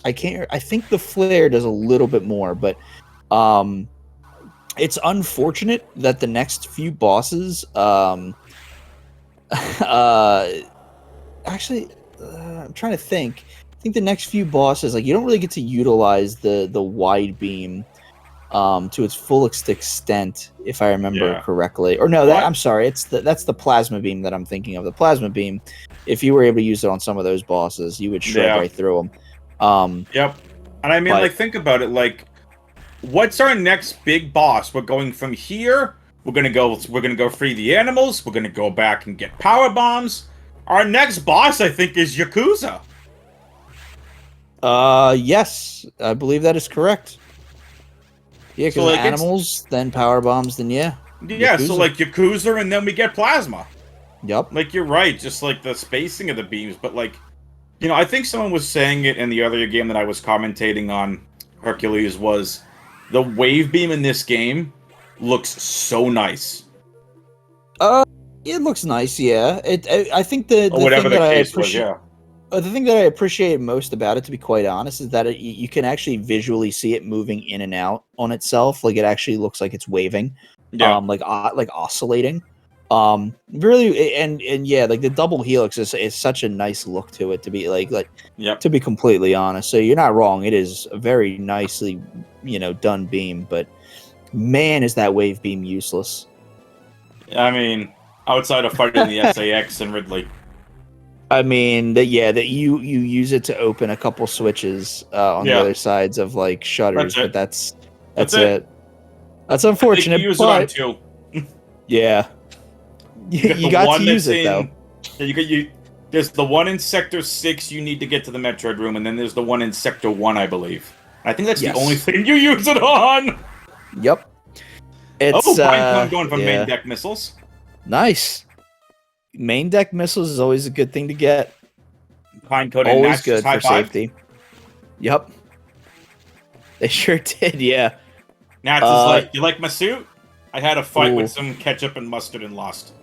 I think the flare does a little bit more, but it's unfortunate that the next few bosses actually I'm trying to think. I think the next few bosses, like, you don't really get to utilize the wide beam to its fullest extent, if I remember correctly. Or no, I'm sorry, that's the plasma beam that I'm thinking of. The plasma beam, if you were able to use it on some of those bosses, you would shred right through them. Yep. And I mean, like, think about it. Like, what's our next big boss? We're going from here. We're gonna go free the animals. We're gonna go back and get power bombs. Our next boss, I think, is Yakuza. Yes, I believe that is correct. Yeah, because like animals, then power bombs, then Yakuza. So like Yakuza, and then we get plasma. Yep. Like, you're right, just like the spacing of the beams, but like, you know, I think someone was saying it in the other game that I was commentating on, Hercules, was the wave beam in this game looks so nice. It looks nice, yeah. I think the whatever thing the that case was, the thing that I appreciate most about it, to be quite honest, is that you can actually visually see it moving in and out on itself. Like, it actually looks like it's waving, like oscillating. Really, and yeah, like the double helix is such a nice look to it. To be to be completely honest, so you're not wrong. It is a very nicely, done beam. But man, is that wave beam useless. I mean, outside of fighting the SAX and Ridley. I mean, that you use it to open a couple switches on the other sides of like shutters, but that's it. That's unfortunate. I think you use but it on 2. Yeah, you got to use it though. Yeah, there's the one in Sector 6 you need to get to the Metroid room, and then there's the one in Sector 1, I believe. I think that's the only thing you use it on! Yep. It's, pinecone going for main deck missiles. Nice. Main deck missiles is always a good thing to get. Pinecone always good for safety. Yep. They sure did, yeah. Nats is like, you like my suit? I had a fight with some ketchup and mustard and lost.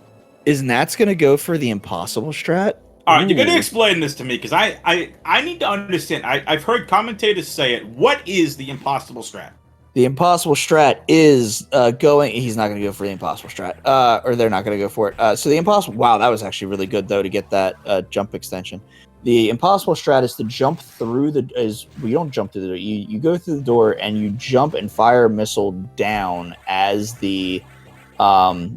Is Nats gonna go for the impossible strat? Alright, you're gonna explain this to me, because I need to understand. I've heard commentators say it. What is the impossible strat? The impossible strat is going... He's not going to go for the impossible strat. Or they're not going to go for it. So the impossible... Wow, that was actually really good, though, to get that jump extension. The impossible strat is to jump through the... You don't jump through the door. You go through the door, and you jump and fire a missile down as the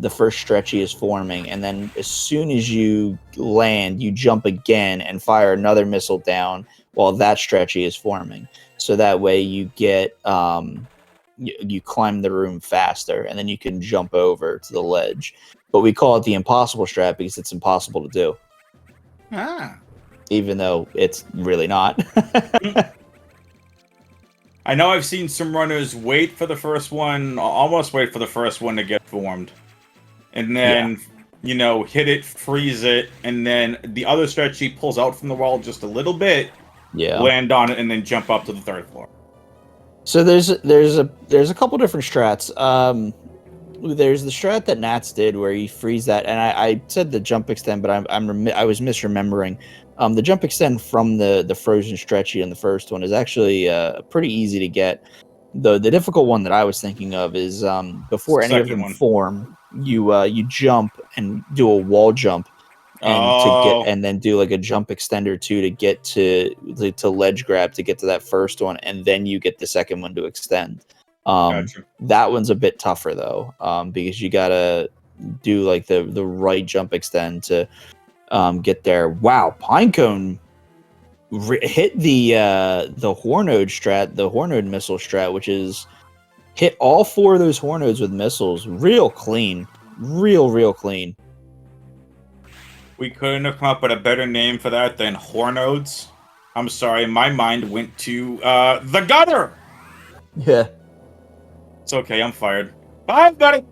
first stretchy is forming. And then as soon as you land, you jump again and fire another missile down while that stretchy is forming. So that way you get... You climb the room faster, and then you can jump over to the ledge. But we call it the impossible strat because it's impossible to do. Even though it's really not. I know I've seen some runners wait for the first one, almost wait for the first one to get formed. And then, hit it, freeze it, and then the other stretchy pulls out from the wall just a little bit, land on it, and then jump up to the 3rd floor. So there's a couple different strats. There's the strat that Nats did where you freeze that, and I said the jump extend, but I was misremembering. The jump extend from the frozen stretchy on the first one is actually pretty easy to get. The difficult one that I was thinking of is before any of them form, you jump and do a wall jump. And then do like a jump extender too to get to ledge grab to get to that first one, and then you get the second one to extend. Gotcha. That one's a bit tougher though, because you gotta do like the right jump extend to get there. Wow, pinecone hit the hornode strat, the hornode missile strat, which is hit all 4 of those hornodes with missiles, real clean, real clean. We couldn't have come up with a better name for that than Hornodes. I'm sorry, my mind went to the gutter! Yeah. It's okay, I'm fired. Bye, buddy!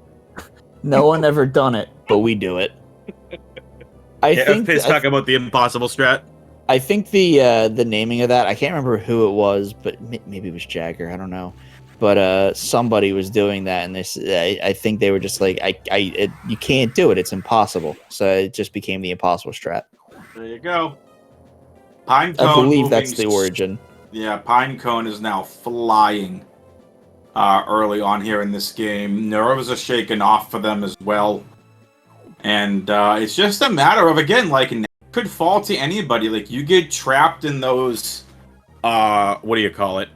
No one ever done it, but we do it. I think talk about the impossible strat. I think the naming of that, I can't remember who it was, but maybe it was Jagger, I don't know. But somebody was doing that, and I think they were just like, you can't do it. It's impossible. So it just became the impossible strat. There you go. Pinecone. I believe that's the origin. Yeah, Pinecone is now flying early on here in this game. Nerves are shaking off for them as well. And it's just a matter of, again, like, it could fall to anybody. Like, you get trapped in those, what do you call it?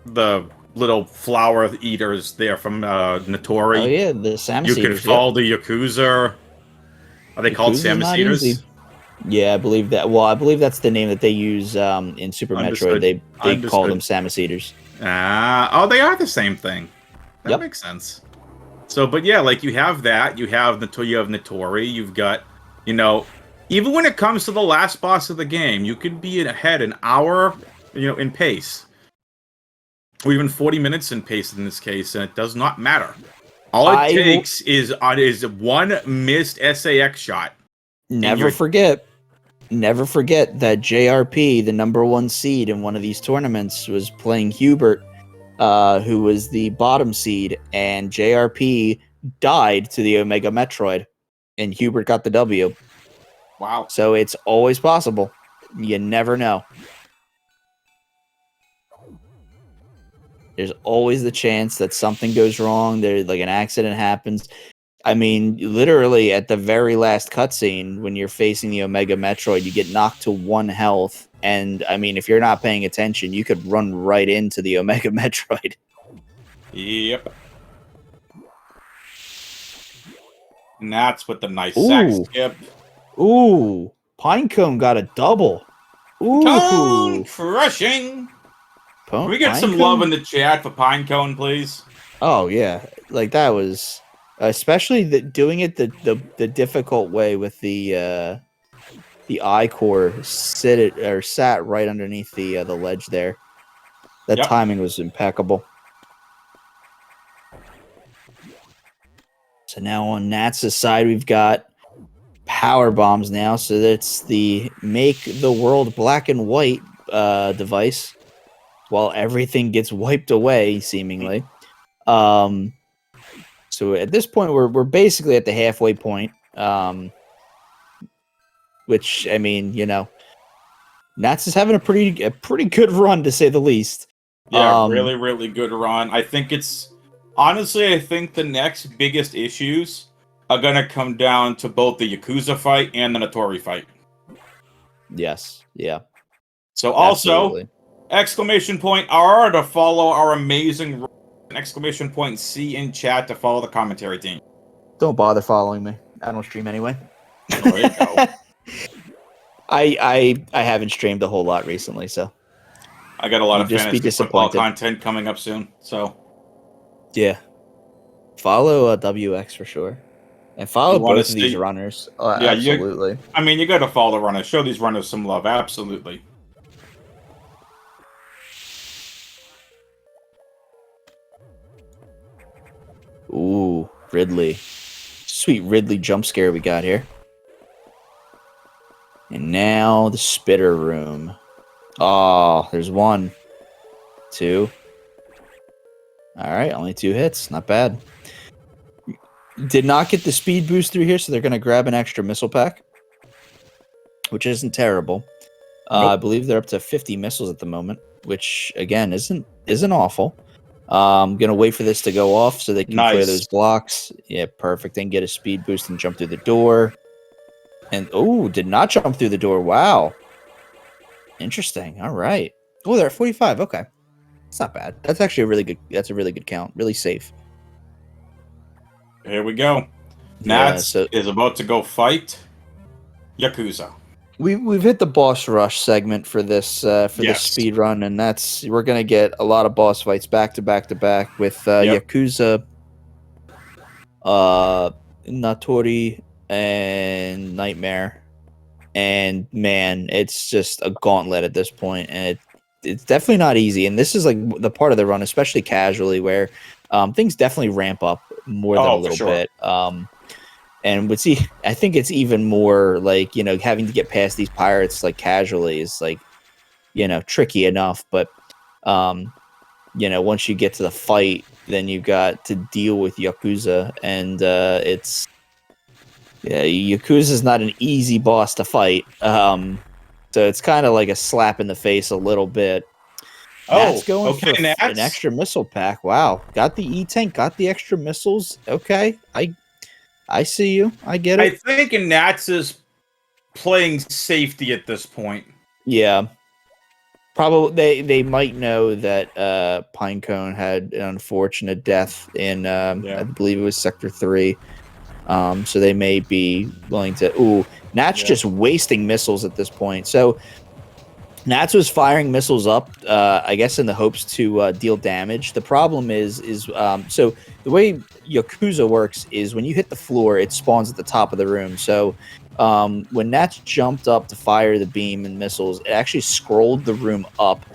The little flower eaters there from Notori. Oh yeah, the Samus eaters. You can fall the Yakuza. Are they called Samus eaters? Yeah, I believe that. Well, I believe that's the name that they use in Super Metroid. They call them Samus eaters. They are the same thing. That makes sense. So, but yeah, like you have that. You have Notori. You've got, even when it comes to the last boss of the game, you could be ahead an hour, in pace. Or even 40 minutes in pace in this case, and it does not matter. All it takes is one missed SAX shot. Never forget that JRP, the #1 seed in one of these tournaments, was playing Hubert, who was the bottom seed, and JRP died to the Omega Metroid, and Hubert got the W. Wow. So it's always possible. You never know. There's always the chance that something goes wrong. There, like an accident happens. I mean, literally at the very last cutscene, when you're facing the Omega Metroid, you get knocked to 1 health. And I mean, if you're not paying attention, you could run right into the Omega Metroid. Yep. Nats with the nice sack Ooh. skip. Ooh. Pinecone got a double. Cone Ooh. crushing. Can we get some Pinecone? love in the chat for Pinecone, please? Oh yeah, like that was especially doing it the difficult way with the I core sat right underneath the ledge there. That Yep. timing was impeccable. So now on Nats' side, we've got power bombs now. So that's the make the world black and white device, while everything gets wiped away, seemingly. So at this point, we're basically at the halfway point. Which, I mean, you know, Nats is having a pretty good run, to say the least. Yeah, really, really good run. I think honestly, I think the next biggest issues are gonna come down to both the Yakuza fight and the Notori fight. Yes, yeah. So also, Absolutely. exclamation point R to follow our amazing, exclamation point C in chat to follow the commentary team. Don't bother following me. I don't stream anyway. There you go. I haven't streamed a whole lot recently, so I got a lot of just be fantasy football disappointed. content coming up soon, so yeah. Follow WX for sure, and follow both of these runners. Yeah, absolutely. I mean, you got to follow the runners. Show these runners some love. Absolutely. Ooh, Ridley. Sweet Ridley jump scare we got here. And now the spitter room. Oh, there's 1, 2. All right, only 2 hits. Not bad. Did not get the speed boost through here, so they're going to grab an extra missile pack, which isn't terrible. Nope. I believe they're up to 50 missiles at the moment, which again isn't awful. I'm gonna wait for this to go off so they can clear those blocks. Yeah, perfect. And get a speed boost and jump through the door. And oh, did not jump through the door. Wow, interesting. All right. Oh, they're at 45. Okay, it's not bad. That's actually a really good. That's a really good count. Really safe. Here we go. Nats is about to go fight Yakuza. We've hit the boss rush segment for this this speed run, and we're gonna get a lot of boss fights back to back to back with Yakuza, Notori, and Nightmare, and man, it's just a gauntlet at this point, and it's definitely not easy. And this is like the part of the run, especially casually, where things definitely ramp up more than a little bit. And I think it's even more like, you know, having to get past these pirates like casually is like, you know, tricky enough. But, you know, once you get to the fight, then you've got to deal with Yakuza. And Yakuza's not an easy boss to fight. So it's kind of like a slap in the face a little bit. Nat's going for an extra missile pack. Wow. Got the E-Tank, got the extra missiles. Okay. I see you. I get it. I think Nats is playing safety at this point. Yeah. Probably they might know that Pinecone had an unfortunate death in I believe it was Sector 3. So they may be willing to Nats just wasting missiles at this point. So Nats was firing missiles up, I guess, in the hopes to deal damage. The problem is so the way Yakuza works is when you hit the floor, it spawns at the top of the room. So when Nats jumped up to fire the beam and missiles, it actually scrolled the room up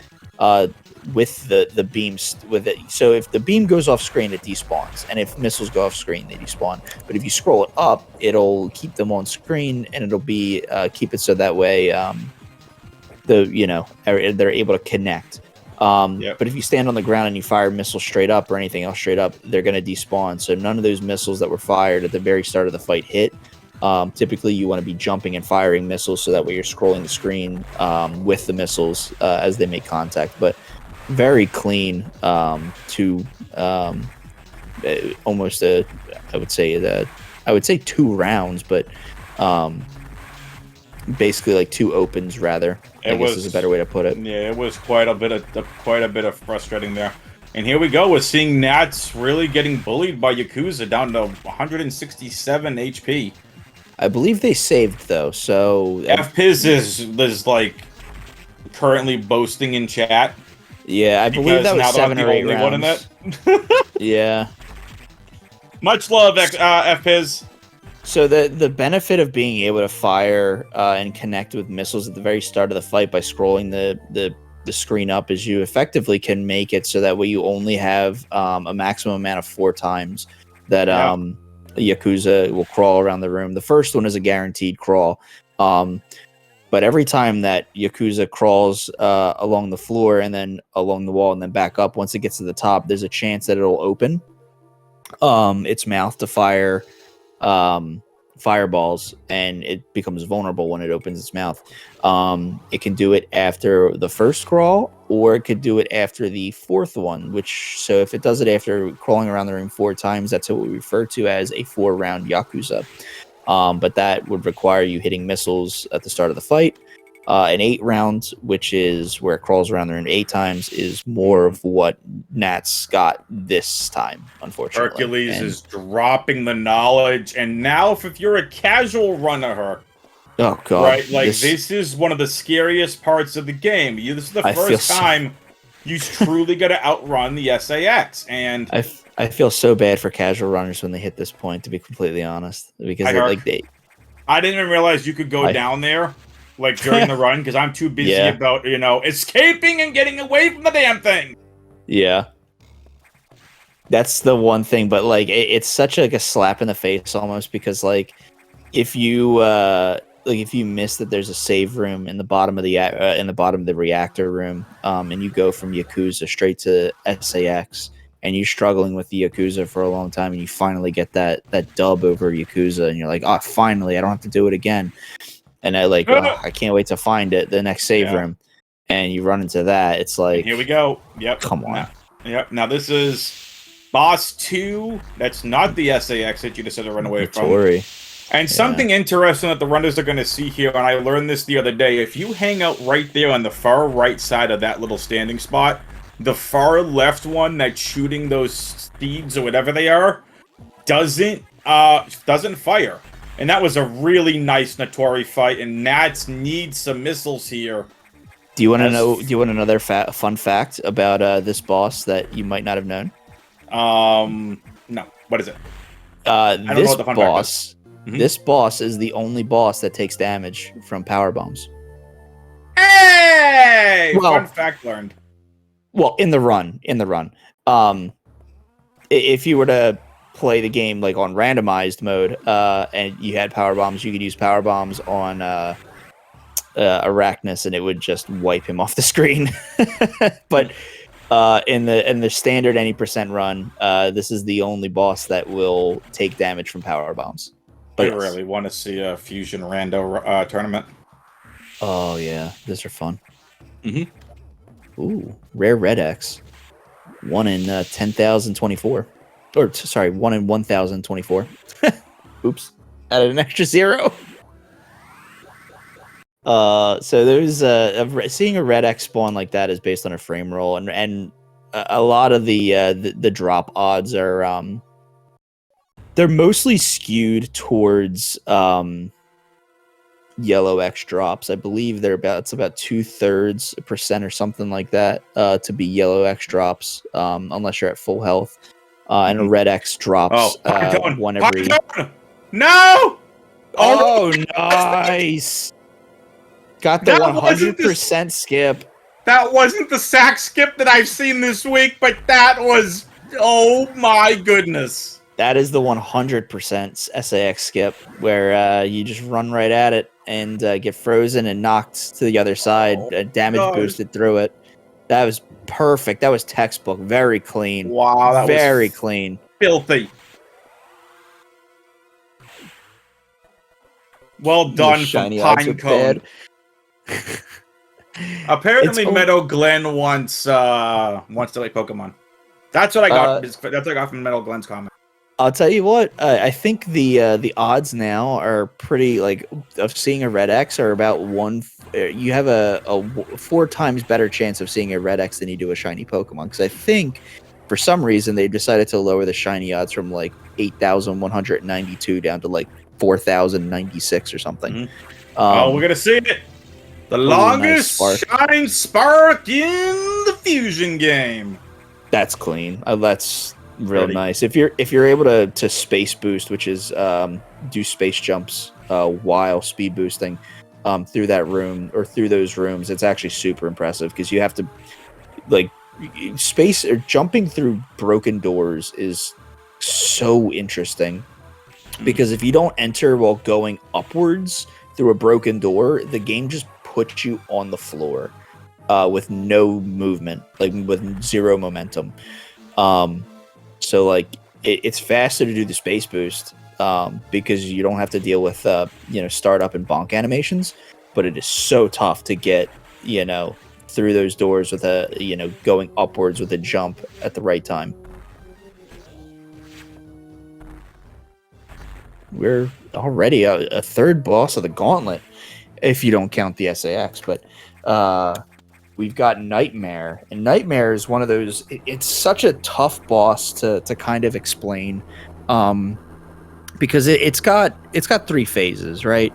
with the beams with it. So if the beam goes off screen, it despawns, and if missiles go off screen, they despawn. But if you scroll it up, it'll keep them on screen, and it'll be keep it so that way. They're able to connect. But if you stand on the ground and you fire missiles straight up or anything else straight up, they're going to despawn. So none of those missiles that were fired at the very start of the fight hit. Typically, you want to be jumping and firing missiles so that way you're scrolling the screen with the missiles as they make contact. But very clean to almost I would say 2 rounds, but basically like 2 opens rather. I guess is a better way to put it. Yeah, it was quite a bit of frustrating there. And here we go. We're seeing Nats really getting bullied by Yakuza down to 167 HP. I believe they saved though, so FPiz is like currently boasting in chat. Yeah, I believe that was 7 or 8 rounds. One in that. Yeah. Much love, FPiz. So the benefit of being able to fire and connect with missiles at the very start of the fight by scrolling the screen up is you effectively can make it so that way you only have a maximum amount of 4 times that Yakuza will crawl around the room. The first one is a guaranteed crawl. But every time that Yakuza crawls along the floor and then along the wall and then back up, once it gets to the top, there's a chance that it'll open its mouth to fire fireballs, and it becomes vulnerable when it opens its mouth. It can do it after the first crawl, or it could do it after the 4th one, so if it does it after crawling around the room 4 times, that's what we refer to as a 4-round Yakuza. But that would require you hitting missiles at the start of the fight. An 8 rounds, which is where it crawls around the room 8 times, is more of what Nats got this time, unfortunately. Hercules is dropping the knowledge, and now if you're a casual runner, oh god, right? Like this is one of the scariest parts of the game. This is the first time you truly got to outrun the SAX, and I feel so bad for casual runners when they hit this point, to be completely honest, because I didn't even realize you could go down there. Like during the run, because I'm too busy about, escaping and getting away from the damn thing. Yeah. That's the one thing, but like it's such like a slap in the face almost, because like if you miss that there's a save room in the bottom of the reactor room, and you go from Yakuza straight to SAX, and you're struggling with the Yakuza for a long time, and you finally get that dub over Yakuza, and you're like, oh, finally, I don't have to do it again. And I can't wait to find it, the next save room. And you run into that. It's like... And here we go. Yep. Come on. Now this is Boss 2. That's not the SAX that you just had to run away from. And something interesting that the runners are going to see here, and I learned this the other day, if you hang out right there on the far right side of that little standing spot, the far left one that's shooting those steeds or whatever they are doesn't fire. And that was a really nice Notori fight, and Nats needs some missiles here. Do you want to know? Do you want another fun fact about this boss that you might not have known? No. What is it? This boss is the only boss that takes damage from power bombs. Hey! Fun fact learned. Well, in the run. If you were to play the game like on randomized mode, and you had power bombs, you could use power bombs on Arachnus, and it would just wipe him off the screen. But in the standard any percent run, this is the only boss that will take damage from power bombs. But I really want to see a Fusion Rando tournament. Oh yeah, these are fun. Ooh, rare Red X. 1 in 10,024. Or, sorry, 1 in 1,024. Oops. Added an extra 0. So there's seeing a Red X spawn like that is based on a frame roll, and a lot of the drop odds are they're mostly skewed towards yellow X drops. I believe it's about 2/3% or something like that to be yellow X drops, unless you're at full health. And a red X drops one every... No! Oh, nice! Got the 100% skip. That wasn't the sack skip that I've seen this week, but that was... Oh my goodness. That is the 100% SAX skip, where you just run right at it and get frozen and knocked to the other side, damage boosted through it. That was perfect. That was textbook. Very clean. Wow, that very was clean. Filthy. Well done from Pinecone. Apparently, Meadow Glen wants to like Pokemon. That's what I got. That's what I got from Meadow Glen's comment. I'll tell you what. I think the odds now are pretty like of seeing a red X are about one. You have a 4 times better chance of seeing a red X than you do a shiny Pokemon. Because I think for some reason they decided to lower the shiny odds from like 8,192 down to like 4,096 or something. Oh, we're gonna see it. The longest nice shine spark in the fusion game. That's clean. That's real nice. If you're able to space boost, which is do space jumps while speed boosting through that room or through those rooms, it's actually super impressive because you have to like space or jumping through broken doors is so interesting because if you don't enter while going upwards through a broken door, the game just puts you on the floor with no movement, like with zero momentum. So like it's faster to do the space boost because you don't have to deal with startup and bonk animations, but it is so tough to get through those doors with a going upwards with a jump at the right time. We're already a third boss of the gauntlet if you don't count the SAX, but we've got Nightmare, and Nightmare is one of those. It's such a tough boss to kind of explain, because it's got 3 phases, right?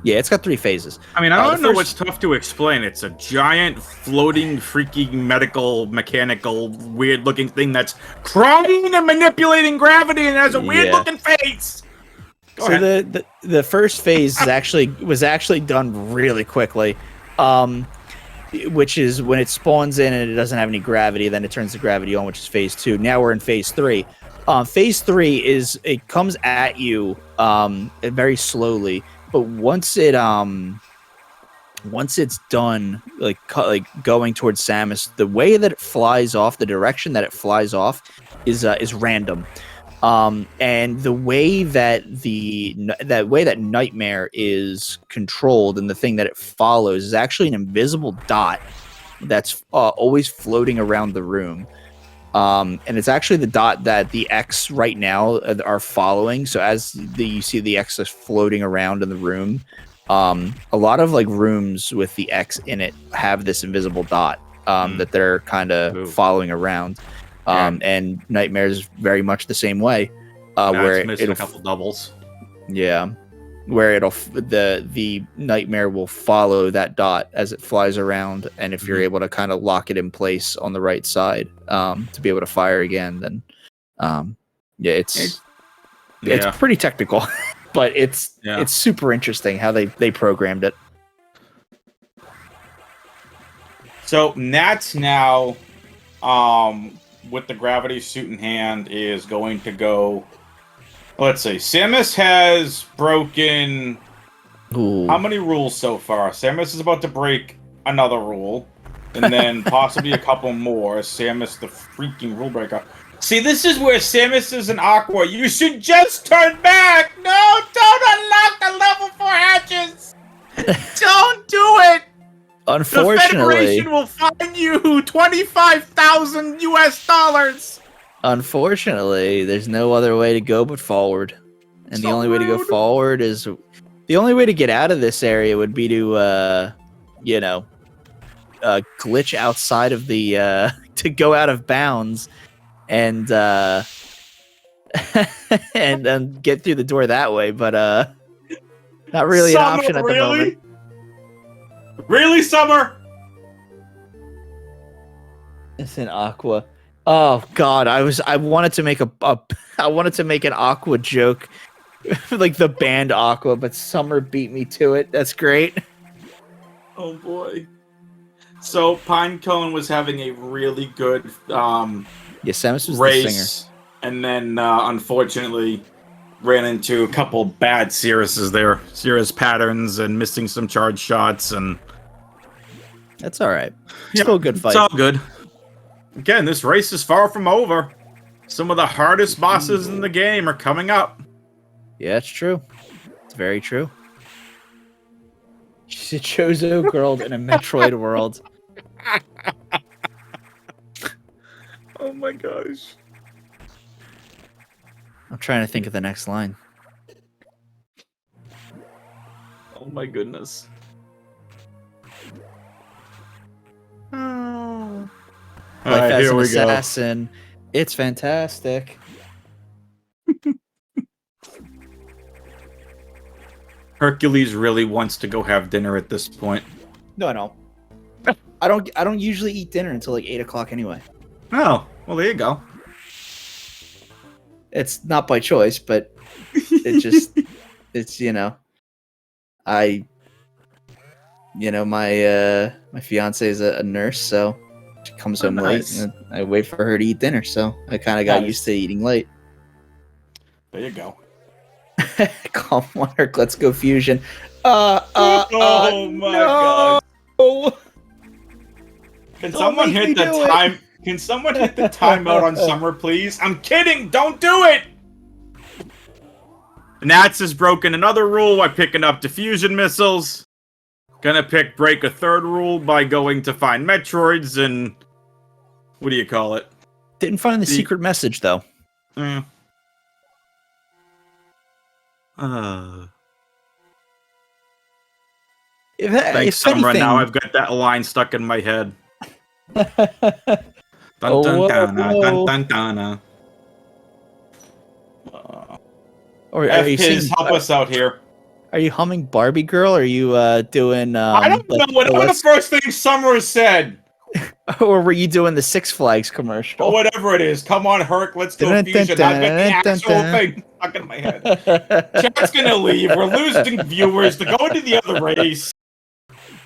It's got 3 phases. I mean, I don't know what's tough to explain. It's a giant, floating, freaky, mechanical, weird-looking thing that's crawling and manipulating gravity and has a weird-looking face. So the first phase was actually done really quickly. Which is when it spawns in and it doesn't have any gravity, then it turns the gravity on, which is phase 2. Now we're in phase 3. Phase 3 is it comes at you very slowly, but once it's done, like going towards Samus, the way that it flies off, the direction that it flies off, is random. And the way that Nightmare is controlled and the thing that it follows is actually an invisible dot that's always floating around the room. And it's actually the dot that the X right now are following. So as you see the X is floating around in the room, a lot of like rooms with the X in it have this invisible dot that they're kind of following around. And Nightmare is very much the same way, where it's missing a couple doubles. Yeah, where the Nightmare will follow that dot as it flies around, and if you're able to kind of lock it in place on the right side to be able to fire again, then it's pretty technical, but it's super interesting how they programmed it. So Nats now, with the gravity suit in hand, is going to go. Let's see. Samus has broken. Ooh. How many rules so far? Samus is about to break another rule, and then possibly a couple more. Samus, the freaking rule breaker. See, this is where Samus is an Aqua. You should just turn back. No, don't unlock the level 4 hatches. Don't do it. Unfortunately, the Federation will fine you $25,000 US. Unfortunately, there's no other way to go but forward, and the only way to go forward is the only way to get out of this area would be to glitch outside of the to go out of bounds and and get through the door that way, but not really an option at the moment. Really, Summer? It's an Aqua. Oh God, I wanted to make I wanted to make an Aqua joke, like the band Aqua, but Summer beat me to it. That's great. Oh boy. So Pinecone was having a really good Samus was race, the singer, and then unfortunately ran into a couple bad Cirrus's there. Cirrus patterns and missing some charge shots, and that's all right. Still a good fight. It's all good. Again, this race is far from over. Some of the hardest bosses in the game are coming up. Yeah, it's true. It's very true. She's a Chozo girl in a Metroid world. Oh my gosh. I'm trying to think of the next line. Oh my goodness. Oh. Life as here an we assassin. It's fantastic. Hercules really wants to go have dinner at this point. No, I don't. I don't usually eat dinner until like 8 o'clock anyway. Oh, well, there you go. It's not by choice, but it just it's my my fiance is a nurse, so she comes home late and I wait for her to eat dinner, so I kind of got used to eating late. There you go. Calm water, let's go fusion. Oh my god. Can someone hit the time? Can someone hit the timeout on Summer, please? I'm kidding! Don't do it! Nats has broken another rule by picking up diffusion missiles. Gonna break a third rule by going to find Metroids and... What do you call it? Didn't find the secret message, though. Thanks, Summer. Now I've got that line stuck in my head. Dun, dun, dun, dun, dun, dun. Or are you Fizz, help us out here. Are you humming Barbie Girl? Or are you doing? I don't know. Whatever the first thing Summer said. Or were you doing the Six Flags commercial? Or whatever it is. Come on, Herc. Let's go fusion. I've got the actual thing stuck in my head. Chat's gonna leave. We're losing viewers to go into the other race.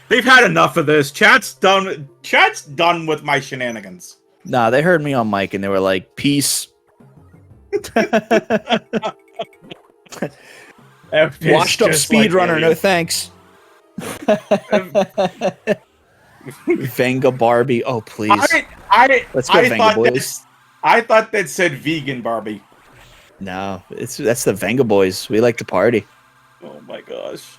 They've had enough of this. Chat's done. Chat's done with my shenanigans. Nah, they heard me on mic and they were like, "Peace." Washed up speedrunner, like no thanks. Venga Barbie, oh please. Let's go Venga Boys. I thought that said vegan Barbie. No, that's the Venga Boys. We like to party. Oh my gosh.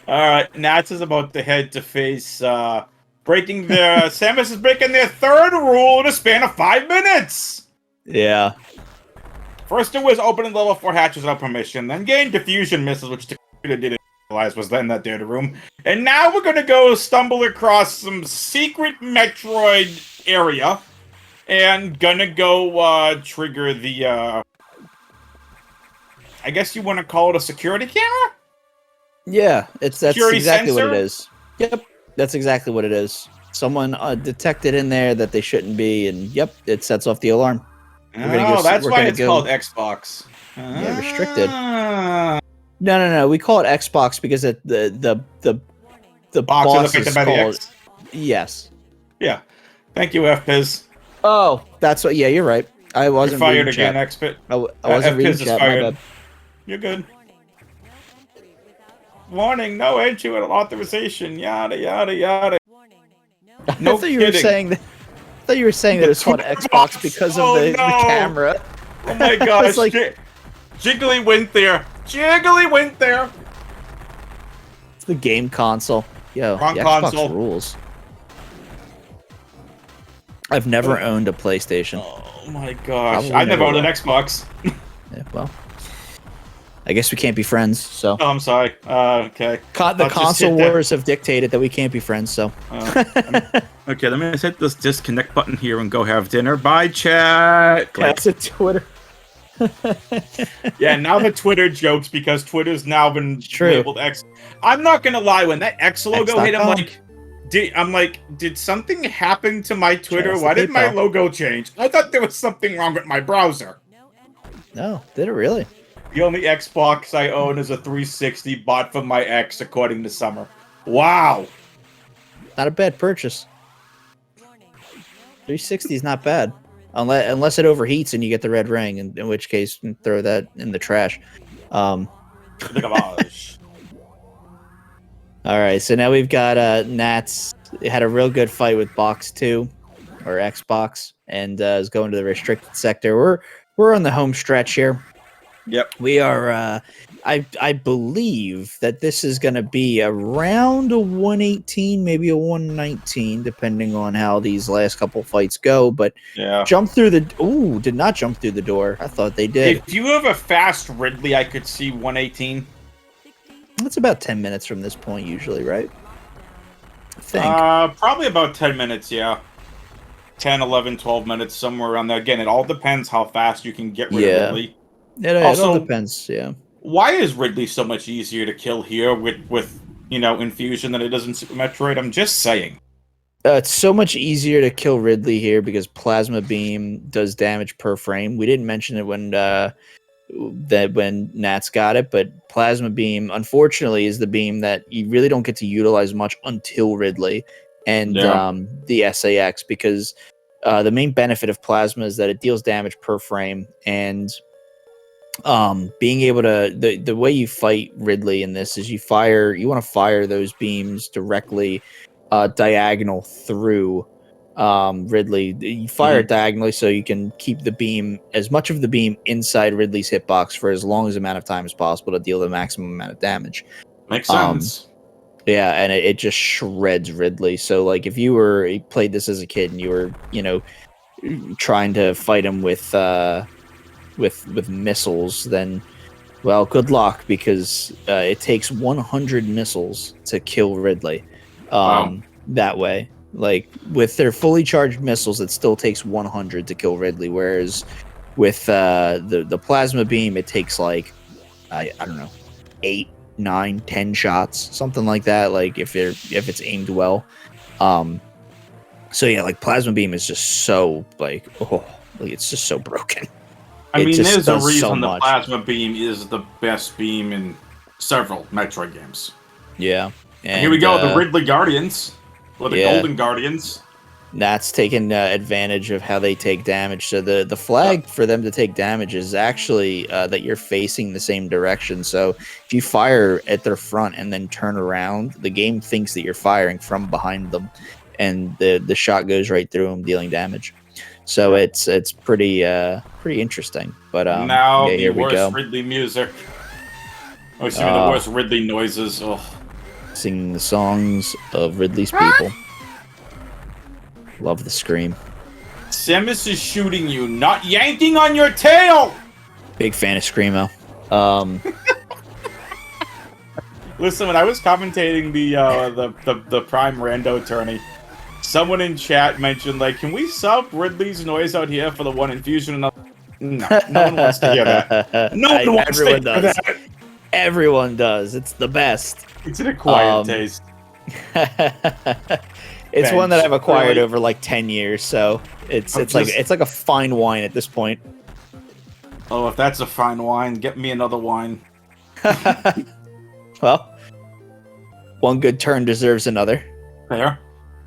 Alright, Nats is about to head to face breaking their Samus is breaking their third rule in a span of 5 minutes. Yeah. First it was opening level 4 hatches without permission, then gained diffusion missiles, which the computer didn't realize was in that data room. And now we're gonna go stumble across some secret Metroid area and gonna go trigger the I guess you wanna call it a security camera? Yeah, that's security exactly sensor? what it is. Yep, that's exactly what it is. Someone detected in there that they shouldn't be, and yep, it sets off the alarm. That's why it's called Xbox. Yeah, restricted. No. We call it Xbox because the box boss is is by called. the X. Yes. Yeah. Thank you, FPiz. Oh, that's what. Yeah, you're right. I wasn't You're fired reading again, chat. XPit. I wasn't reading FPiz chat. fired. My bad. You're good. Warning: no entry with authorization. Yada yada yada. No, I thought you were saying that. I thought you were saying that it's called Xbox because of the camera. Oh my gosh! Like, Jiggly went there. Jiggly went there. It's the game console. Yo, Wrong the Xbox console. rules. I've never owned a PlayStation. Oh my gosh! I never owned an Xbox. Yeah, well, I guess we can't be friends. So. Oh, I'm sorry. Okay. The console wars have dictated that we can't be friends. So. Okay, let me just hit this disconnect button here and go have dinner. Bye, chat. That's a Twitter. Yeah, now the Twitter jokes because Twitter's now been labeled X. I'm not gonna lie, when that X logo hit, I'm like, did something happen to my Twitter? Why did my logo change? I thought there was something wrong with my browser. No, did it really? The only Xbox I own is a 360 bought from my ex, according to Summer. Wow. Not a bad purchase. 360 is not bad. Unless it overheats and you get the red ring, in which case throw that in the trash. All right, so now we've got Nats. Had a real good fight with Box 2 or Xbox, and is going to the restricted sector. We're on the home stretch here. Yep. We are. I believe that this is going to be around a 118, maybe a 119, depending on how these last couple fights go. But Yeah. jump through the. Ooh, did not jump through the door. I thought they did. If you have a fast Ridley, I could see 118. It's about 10 minutes from this point, usually, right? I think. Probably about 10 minutes, yeah. 10, 11, 12 minutes, somewhere around there. Again, it all depends how fast you can get rid of Ridley. It all depends, yeah. Why is Ridley so much easier to kill here with infusion than it is in Super Metroid? I'm just saying. It's so much easier to kill Ridley here because Plasma Beam does damage per frame. We didn't mention it when Nats got it, but Plasma Beam, unfortunately, is the beam that you really don't get to utilize much until Ridley and the SAX, because the main benefit of Plasma is that it deals damage per frame, and being able to the way you fight Ridley in this is you want to fire those beams directly diagonal through Ridley. You fire it diagonally so you can keep the beam, as much of the beam, inside Ridley's hitbox for as long as amount of time as possible to deal the maximum amount of damage. Makes sense. Yeah, and it just shreds Ridley. So like if you played this as a kid and you were, trying to fight him with missiles, then well, good luck, because it takes 100 missiles to kill Ridley. That way, like with their fully charged missiles, it still takes 100 to kill Ridley, whereas with the plasma beam, it takes like I don't know, 8, 9, 10 shots, something like that, like if it's aimed well. So yeah, like plasma beam is just so like it's just so broken. I mean, there's a reason the plasma beam is the best beam in several Metroid games. Yeah. And here we go, the Ridley Guardians, or the Golden Guardians. That's taking advantage of how they take damage. So the flag for them to take damage is actually that you're facing the same direction. So if you fire at their front and then turn around, the game thinks that you're firing from behind them, and the shot goes right through them, dealing damage. So it's pretty interesting. But now yeah, the worst Ridley music. Oh, excuse me, the worst Ridley noises. Oh. Singing the songs of Ridley's people. Love the scream. Samus is shooting you, not yanking on your tail. Big fan of Screamo. Listen, when I was commentating the Prime Rando tourney, someone in chat mentioned, like, can we sub Ridley's noise out here for the one infusion? No, no one wants to hear that. No one wants to hear that. Everyone does. It's the best. It's an acquired taste. It's one that I've acquired over like 10 years, so it's like a fine wine at this point. Oh, if that's a fine wine, get me another wine. Well, one good turn deserves another. Fair.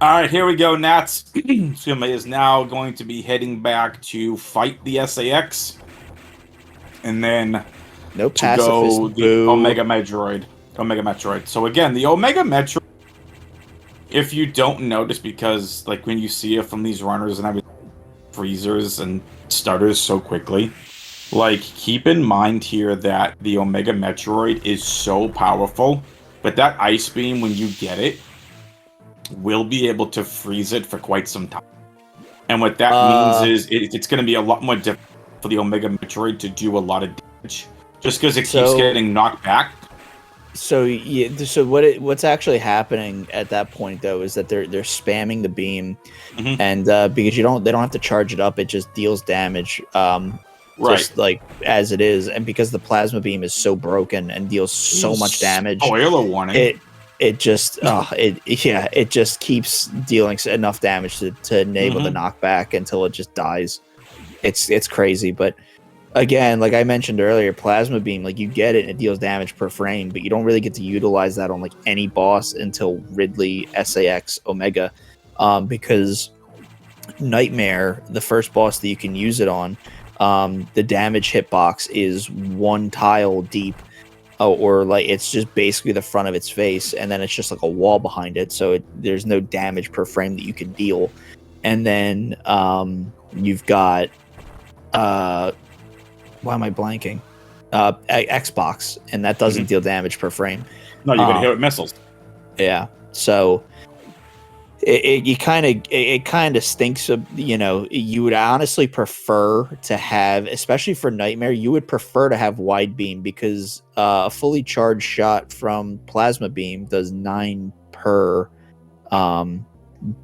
All right, here we go. Nats is now going to be heading back to fight the SAX, and then no to go the Omega Metroid. So again, the Omega Metroid, if you don't notice, because like when you see it from these runners and everything, freezers and stutters so quickly, like keep in mind here that the Omega Metroid is so powerful, but that ice beam, when you get it, will be able to freeze it for quite some time. And what that means is it's going to be a lot more difficult for the Omega Metroid to do a lot of damage, just because it keeps getting knocked back. So yeah, so what's actually happening at that point though is that they're spamming the beam, and because they don't have to charge it up, it just deals damage, just like as it is, and because the plasma beam is so broken and deals so much damage. Spoiler warning. It just it just keeps dealing enough damage to enable the knockback until it just dies. It's crazy, but again, like I mentioned earlier, plasma beam, like you get it and it deals damage per frame, but you don't really get to utilize that on like any boss until Ridley SAX Omega, because Nightmare, the first boss that you can use it on, the damage hitbox is one tile deep. Or like it's just basically the front of its face, and then it's just like a wall behind it, so there's no damage per frame that you can deal. And then you've got why am I blanking? Xbox, and that doesn't deal damage per frame. No, you're gonna hit with missiles. Yeah, so it kind of stinks of, you know, you would honestly prefer to have, especially for Nightmare, you would prefer to have wide beam, because a fully charged shot from plasma beam does 9 per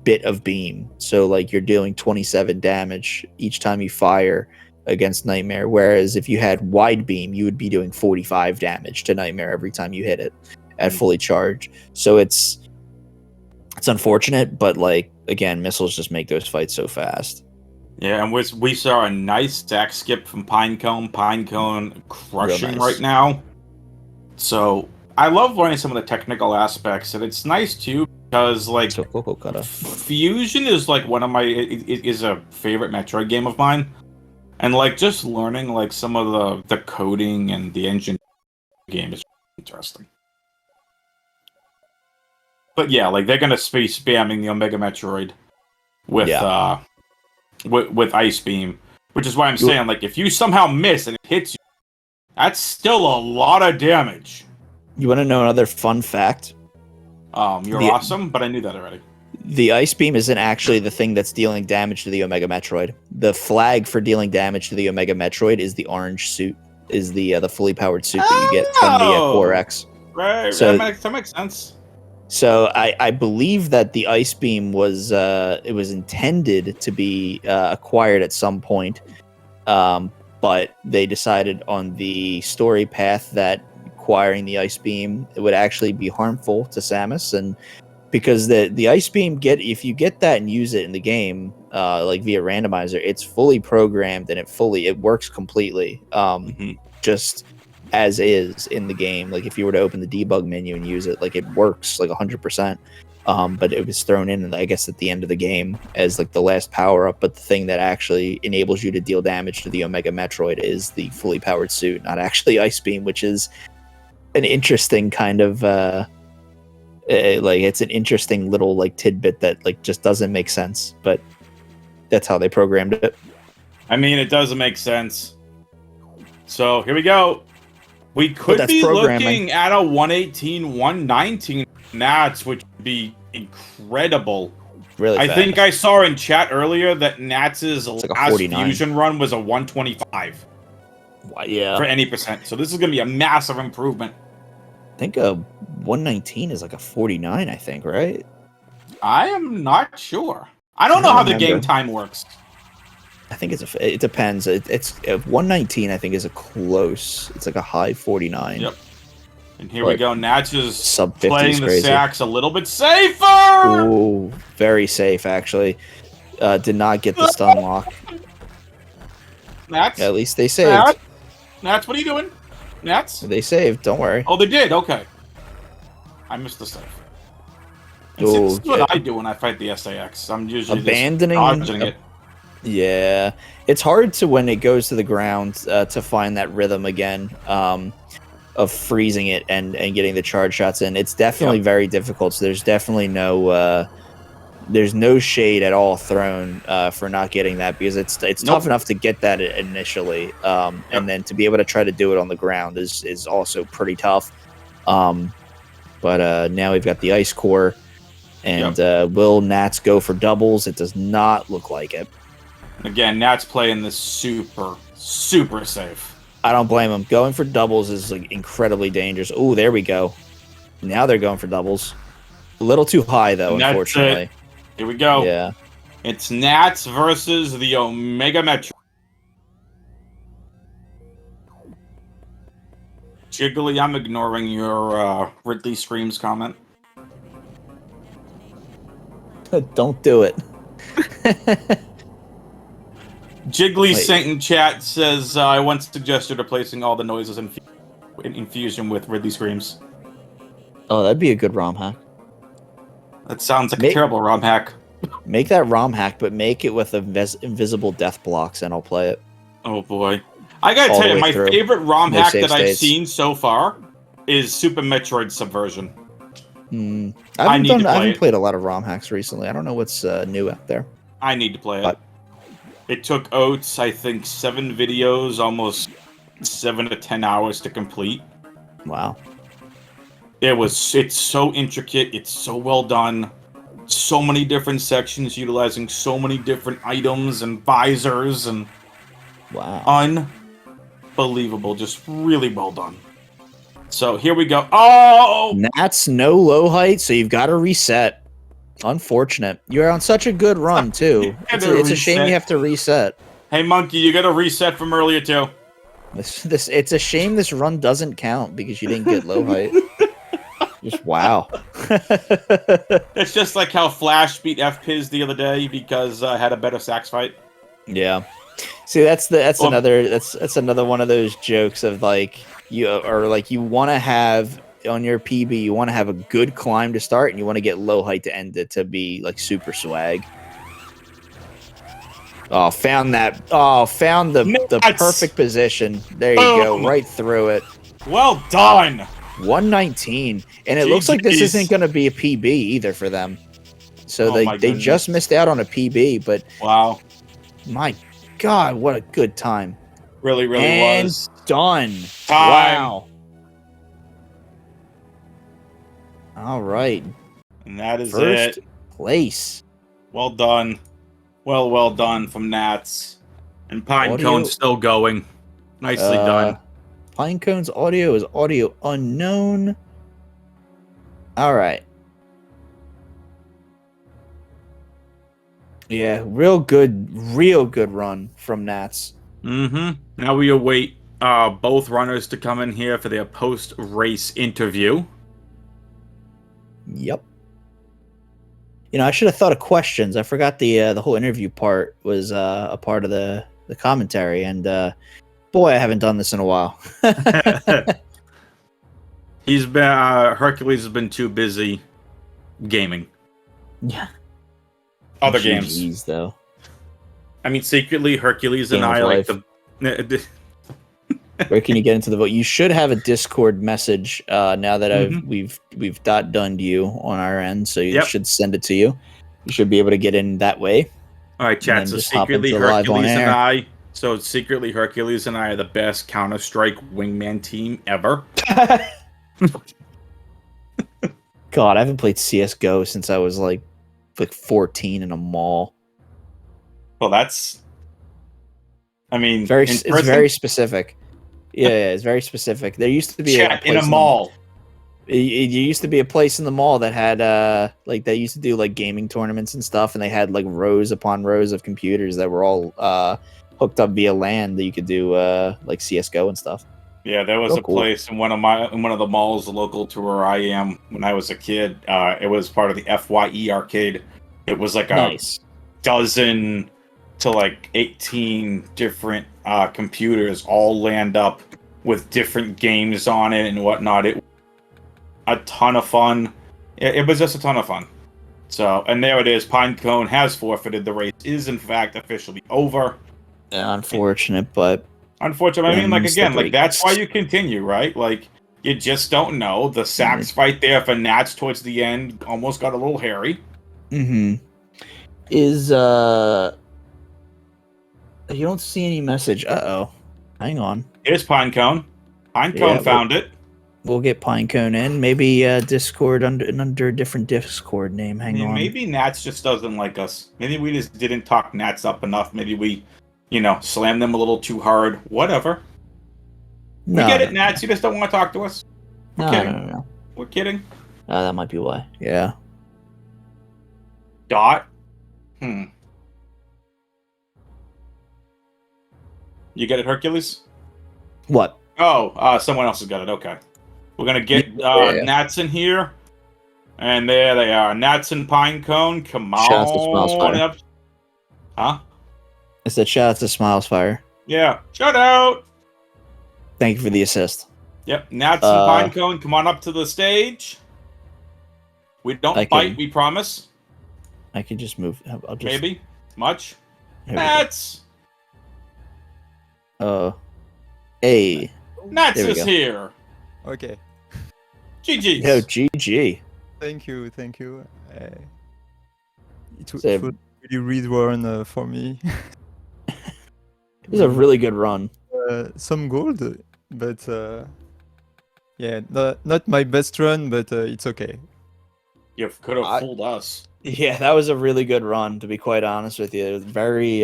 bit of beam, so like you're dealing 27 damage each time you fire against Nightmare, whereas if you had wide beam, you would be doing 45 damage to Nightmare every time you hit it at fully charged. So it's unfortunate, but like, again, missiles just make those fights so fast. Yeah, and we saw a nice stack skip from Pinecone. Pinecone crushing Nice right now. So I love learning some of the technical aspects, and it's nice too because like Fusion is like one of my is a favorite Metroid game of mine, and like just learning like some of the coding and the engine game is interesting. But yeah, like they're gonna be spamming the Omega Metroid with with Ice Beam, which is why I'm saying, like, if you somehow miss and it hits you, that's still a lot of damage. You want to know another fun fact? You're awesome, but I knew that already. The Ice Beam isn't actually the thing that's dealing damage to the Omega Metroid. The flag for dealing damage to the Omega Metroid is the orange suit, is the fully powered suit that you get from the Core X. Right, so, that makes sense. So I believe that the Ice Beam was it was intended to be acquired at some point, but they decided on the story path that acquiring the Ice Beam, it would actually be harmful to Samus, and because the Ice Beam, if you get that and use it in the game, like via randomizer, it's fully programmed and it works completely, just as is in the game. Like if you were to open the debug menu and use it, like it works like 100%. But it was thrown in, I guess, at the end of the game as like the last power up. But the thing that actually enables you to deal damage to the Omega Metroid is the fully powered suit, not actually Ice Beam, which is an interesting kind of like it's an interesting little like tidbit that like just doesn't make sense, but that's how they programmed it. I mean, it doesn't make sense. So here we go. We could be looking at a 118, 119 Nats, which would be incredible. Really I fast. think I saw in chat earlier that Nats' like last fusion run was a 125. Yeah. For any percent. So this is going to be a massive improvement. I think a 119 is like a 49, I think, right? I am not sure. I don't know how the game time works. I think it depends. It's 119. I think is a close. It's like a high 49. Yep. And here we go. Nats is playing the crazy. sacks a little bit safer. Ooh, very safe actually. Did not get the stun lock. Nats. Yeah, at least they saved. Nats, what are you doing? Nats. They saved. Don't worry. Oh, they did. Okay. I missed the stuff. This is what I do when I fight the SAX. I'm usually abandoning it. Yeah, it's hard to when it goes to the ground to find that rhythm again of freezing it and getting the charge shots in. It's definitely very difficult. So there's definitely no shade at all thrown for not getting that, because it's tough enough to get that initially, and then to be able to try to do it on the ground is also pretty tough. But now we've got the ice core, and will Nats go for doubles? It does not look like it. Again, Nat's playing this super safe. I don't blame him. Going for doubles is like incredibly dangerous. Oh, there we go. Now they're going for doubles. A little too high, though, unfortunately. Here we go. Yeah. It's Nats versus the Omega Metro. Jiggly, I'm ignoring your Ridley Screams comment. Don't do it. Jiggly Saint in chat says, I once suggested replacing all the noises in Fusion with Ridley Screams. Oh, that'd be a good ROM hack. That sounds like a terrible ROM hack. Make that ROM hack, but make it with invisible death blocks, and I'll play it. Oh, boy. I gotta tell you, my favorite ROM hack that I've seen so far is Super Metroid Subversion. I haven't played a lot of ROM hacks recently. I don't know what's new out there. I need to play it. It took Oates, I think, 7 videos, almost 7 to 10 hours to complete. Wow. It's so intricate, it's so well done. So many different sections utilizing so many different items and visors and Wow. unbelievable. Just really well done. So here we go. Oh! That's no low height, so you've got to reset. Unfortunate. You're on such a good run, too. It's a shame you have to reset. Hey, Monkey, you got to reset from earlier, too. It's a shame this run doesn't count because you didn't get low height. Just wow. It's just like how Flash beat FPiz the other day because I had a better sax fight. Yeah. See, that's another one of those jokes of like you want to have on your PB, you want to have a good climb to start and you want to get low height to end it to be like super swag. Oh, found the perfect position. There you go, right through it. Well done. 119, and it looks like this isn't going to be a PB either for them. So they just missed out on a PB, but wow, my God, what a good time! Really was done. Time. Wow. All right, and that is first it. Place. Well done. Well done from Nats. And Pinecone's still going. Nicely done. Pinecone's audio is audio unknown. All right. Yeah, real good run from Nats. Mm-hmm. Now we await both runners to come in here for their post-race interview. Yep. You know, I should have thought of questions. I forgot the whole interview part was a part of the commentary, and boy, I haven't done this in a while. He's been Hercules has been too busy gaming. Yeah. Other games. GGs, though. I mean, secretly, Hercules and I like the. Where can you get into the vote? You should have a Discord message now that we've done you on our end, so you should send it to you. You should be able to get in that way. All right, chat. So secretly, Hercules and I. So secretly, Hercules and I are the best Counter-Strike wingman team ever. God, I haven't played CS:GO since I was like 14 in a mall. Well, that's. I mean, it's very specific. Yeah, it's very specific. There used to be in a mall. It used to be a place in the mall that had like they used to do like gaming tournaments and stuff, and they had like rows upon rows of computers that were all hooked up via LAN that you could do like CS:GO and stuff. Yeah, there was a place in one of the malls local to where I am when I was a kid. It was part of the FYE arcade. It was like a dozen to like 18 different computers all land up with different games on it and whatnot. It was a ton of fun. It was just a ton of fun. So, and there it is. Pinecone has forfeited. The race is in fact officially over. Yeah, unfortunate, but unfortunately, I mean, like again, like that's why you continue, right? Like you just don't know. The sax fight there for Nats towards the end almost got a little hairy. Is you don't see any message. Hang on. Here's Pinecone. Pinecone found it. We'll get Pinecone in. Maybe Discord under a different Discord name. Hang on. Maybe Nats just doesn't like us. Maybe we just didn't talk Nats up enough. Maybe we, slammed them a little too hard. Whatever. We get it, Nats. You just don't want to talk to us. We're kidding. No. We're kidding. That might be why. Yeah. Dot. You get it, Hercules? What? Oh, someone else has got it. Okay. We're going to get Nats in here. And there they are. Nats and Pinecone. Come on up. Huh? I said shout out to Smilesfire. Yeah. Shout out. Thank you for the assist. Yep. Nats and Pinecone, come on up to the stage. We don't bite, we promise. I can just move. I'll just... Maybe. Much. Nats. Hey. Nats is here. Okay. GG. Yo, GG. Thank you. It was really run for me. It was a really good run. some gold, but yeah, not my best run, but it's okay. You could have I- fooled us. Yeah, that was a really good run, to be quite honest with you. It was very,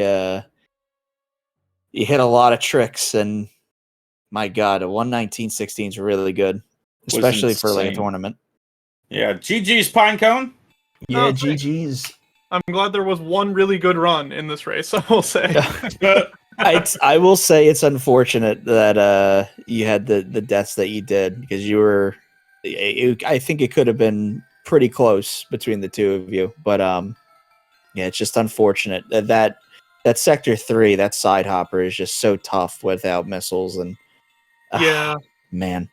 you hit a lot of tricks, and my God, a 119.16 is really good, especially for like a insane. tournament. Yeah, GG's Pinecone. Yeah, Oh, thanks. GG's. I'm glad there was one really good run in this race, I will say. I will say it's unfortunate that you had the deaths that you did, because you were. I think it could have been pretty close between the two of you, but yeah, it's just unfortunate that sector 3, that side hopper is just so tough without missiles, and Yeah. man.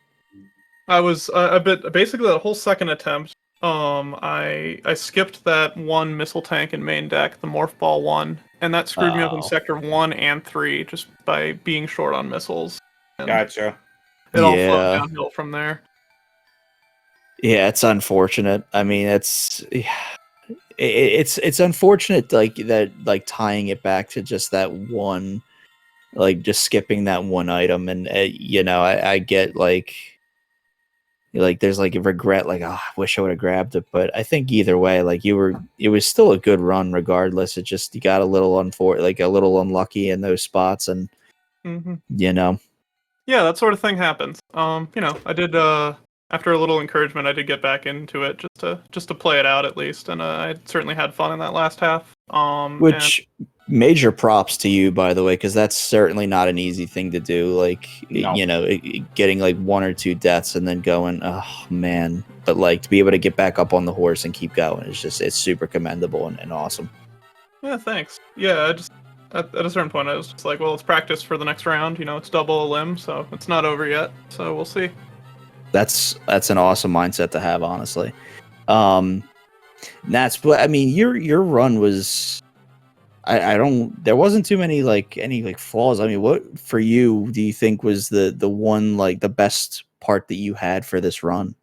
I was a bit basically that whole second attempt. I skipped that one missile tank in main deck, the morph ball one, and that screwed me up in Oh. sector 1 and 3 just by being short on missiles. And Gotcha. it all Yeah. flowed downhill from there. Yeah, it's unfortunate. I mean, it's unfortunate, like that, like tying it back to just that one, like just skipping that one item, and you know, I get like there's like a regret, like, oh, I wish I would have grabbed it, but I think either way, like it was still a good run regardless. It just, you got a little a little unlucky in those spots, and Hmm. you know. Yeah, that sort of thing happens. You know, I did after a little encouragement, I did get back into it just to play it out at least, and I certainly had fun in that last half. Which, major props to you, by the way, because that's certainly not an easy thing to do. Like, No. you know, getting like 1 or 2 deaths and then going, oh man. But like, to be able to get back up on the horse and keep going is just, it's super commendable and awesome. Yeah, thanks. Yeah, I just at a certain point, I was just like, well, let's practice for the next round. You know, it's double a limb, so it's not over yet. So we'll see. That's an awesome mindset to have, honestly. Nats, but I mean, your run was, I don't, there wasn't too many like any like flaws. I mean, what for you do you think was the one, like the best part that you had for this run?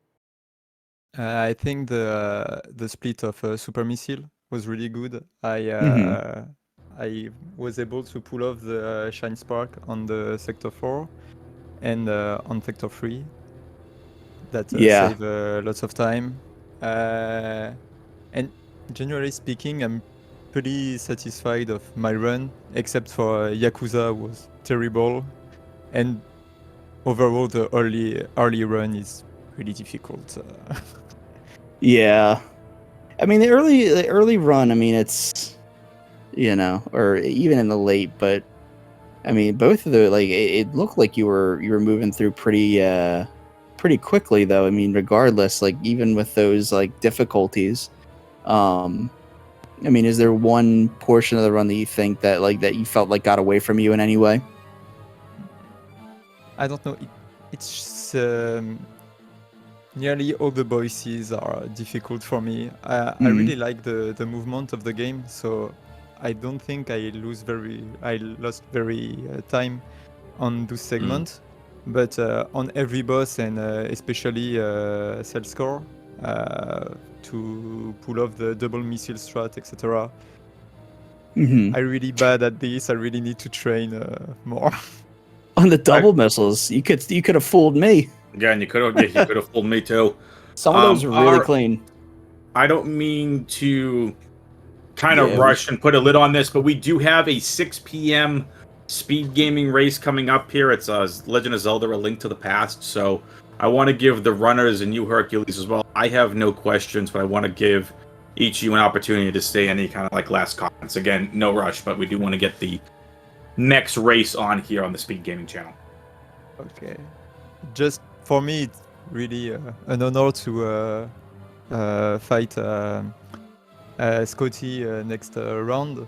I think the split of super missile was really good. I was able to pull off the shine spark on the sector 4 and on sector 3. That Yeah. save lots of time. And generally speaking, I'm pretty satisfied of my run, except for Yakuza was terrible, and overall the early run is really difficult. Yeah. I mean, the early run, I mean, it's, you know, or even in the late, but I mean, both of the, like, it looked like you were moving through pretty quickly, though. I mean, regardless, like, even with those like difficulties, I mean, is there one portion of the run that you think that that you felt like got away from you in any way? I don't know. It's nearly all the bosses are difficult for me. I really like the movement of the game, so I don't think I lost very time on those segments. But on every boss, and especially cell score, to pull off the double missile strat, etc. Mm-hmm. I'm really bad at this. I really need to train more. On the double missiles, you could have fooled me. Yeah, and you could have fooled me too. Some of those were really clean. I don't mean to kind of rush and put a lid on this, but we do have a 6 p.m. speed gaming race coming up here. It's Legend of Zelda: A Link to the Past. So I want to give the runners and you Hercules as well. I have no questions, but I want to give each of you an opportunity to say any kind of like last comments. Again, no rush, but we do want to get the next race on here on the Speed Gaming channel. Okay. Just for me, it's really an honor to fight Scotty next round.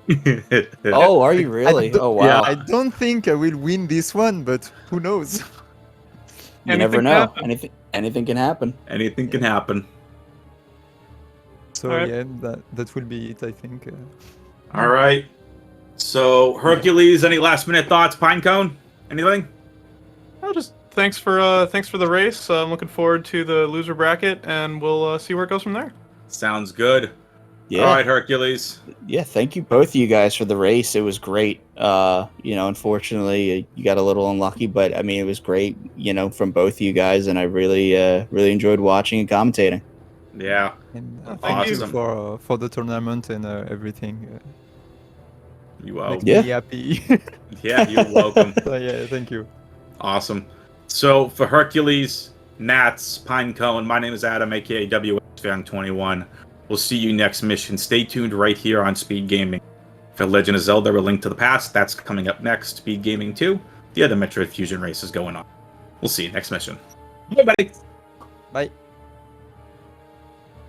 Oh, are you really? Oh, wow. Yeah, I don't think I will win this one, but who knows? You never know. Anything can happen. Anything can happen. So Alright. yeah, that will be it, I think. All right. So Hercules, any last minute thoughts? Pinecone, anything? Well, just thanks for the race. I'm looking forward to the loser bracket, and we'll see where it goes from there. Sounds good. Yeah. All right, Hercules. Yeah, thank you both of you guys for the race. It was great. Unfortunately, you got a little unlucky, but I mean, it was great. From both of you guys, and I really enjoyed watching and commentating. Yeah. And Well, thank you awesome. for the tournament and everything. You are. Makes Yeah. me happy. Yeah, you're welcome. So yeah, thank you. Awesome. So for Hercules, Nats, Pinecone, my name is Adam, aka WXFan21. We'll see you next mission. Stay tuned right here on Speed Gaming. For Legend of Zelda: A Link to the Past, that's coming up next. Speed Gaming 2, the other Metroid Fusion race is going on. We'll see you next mission. Bye, buddy. Bye.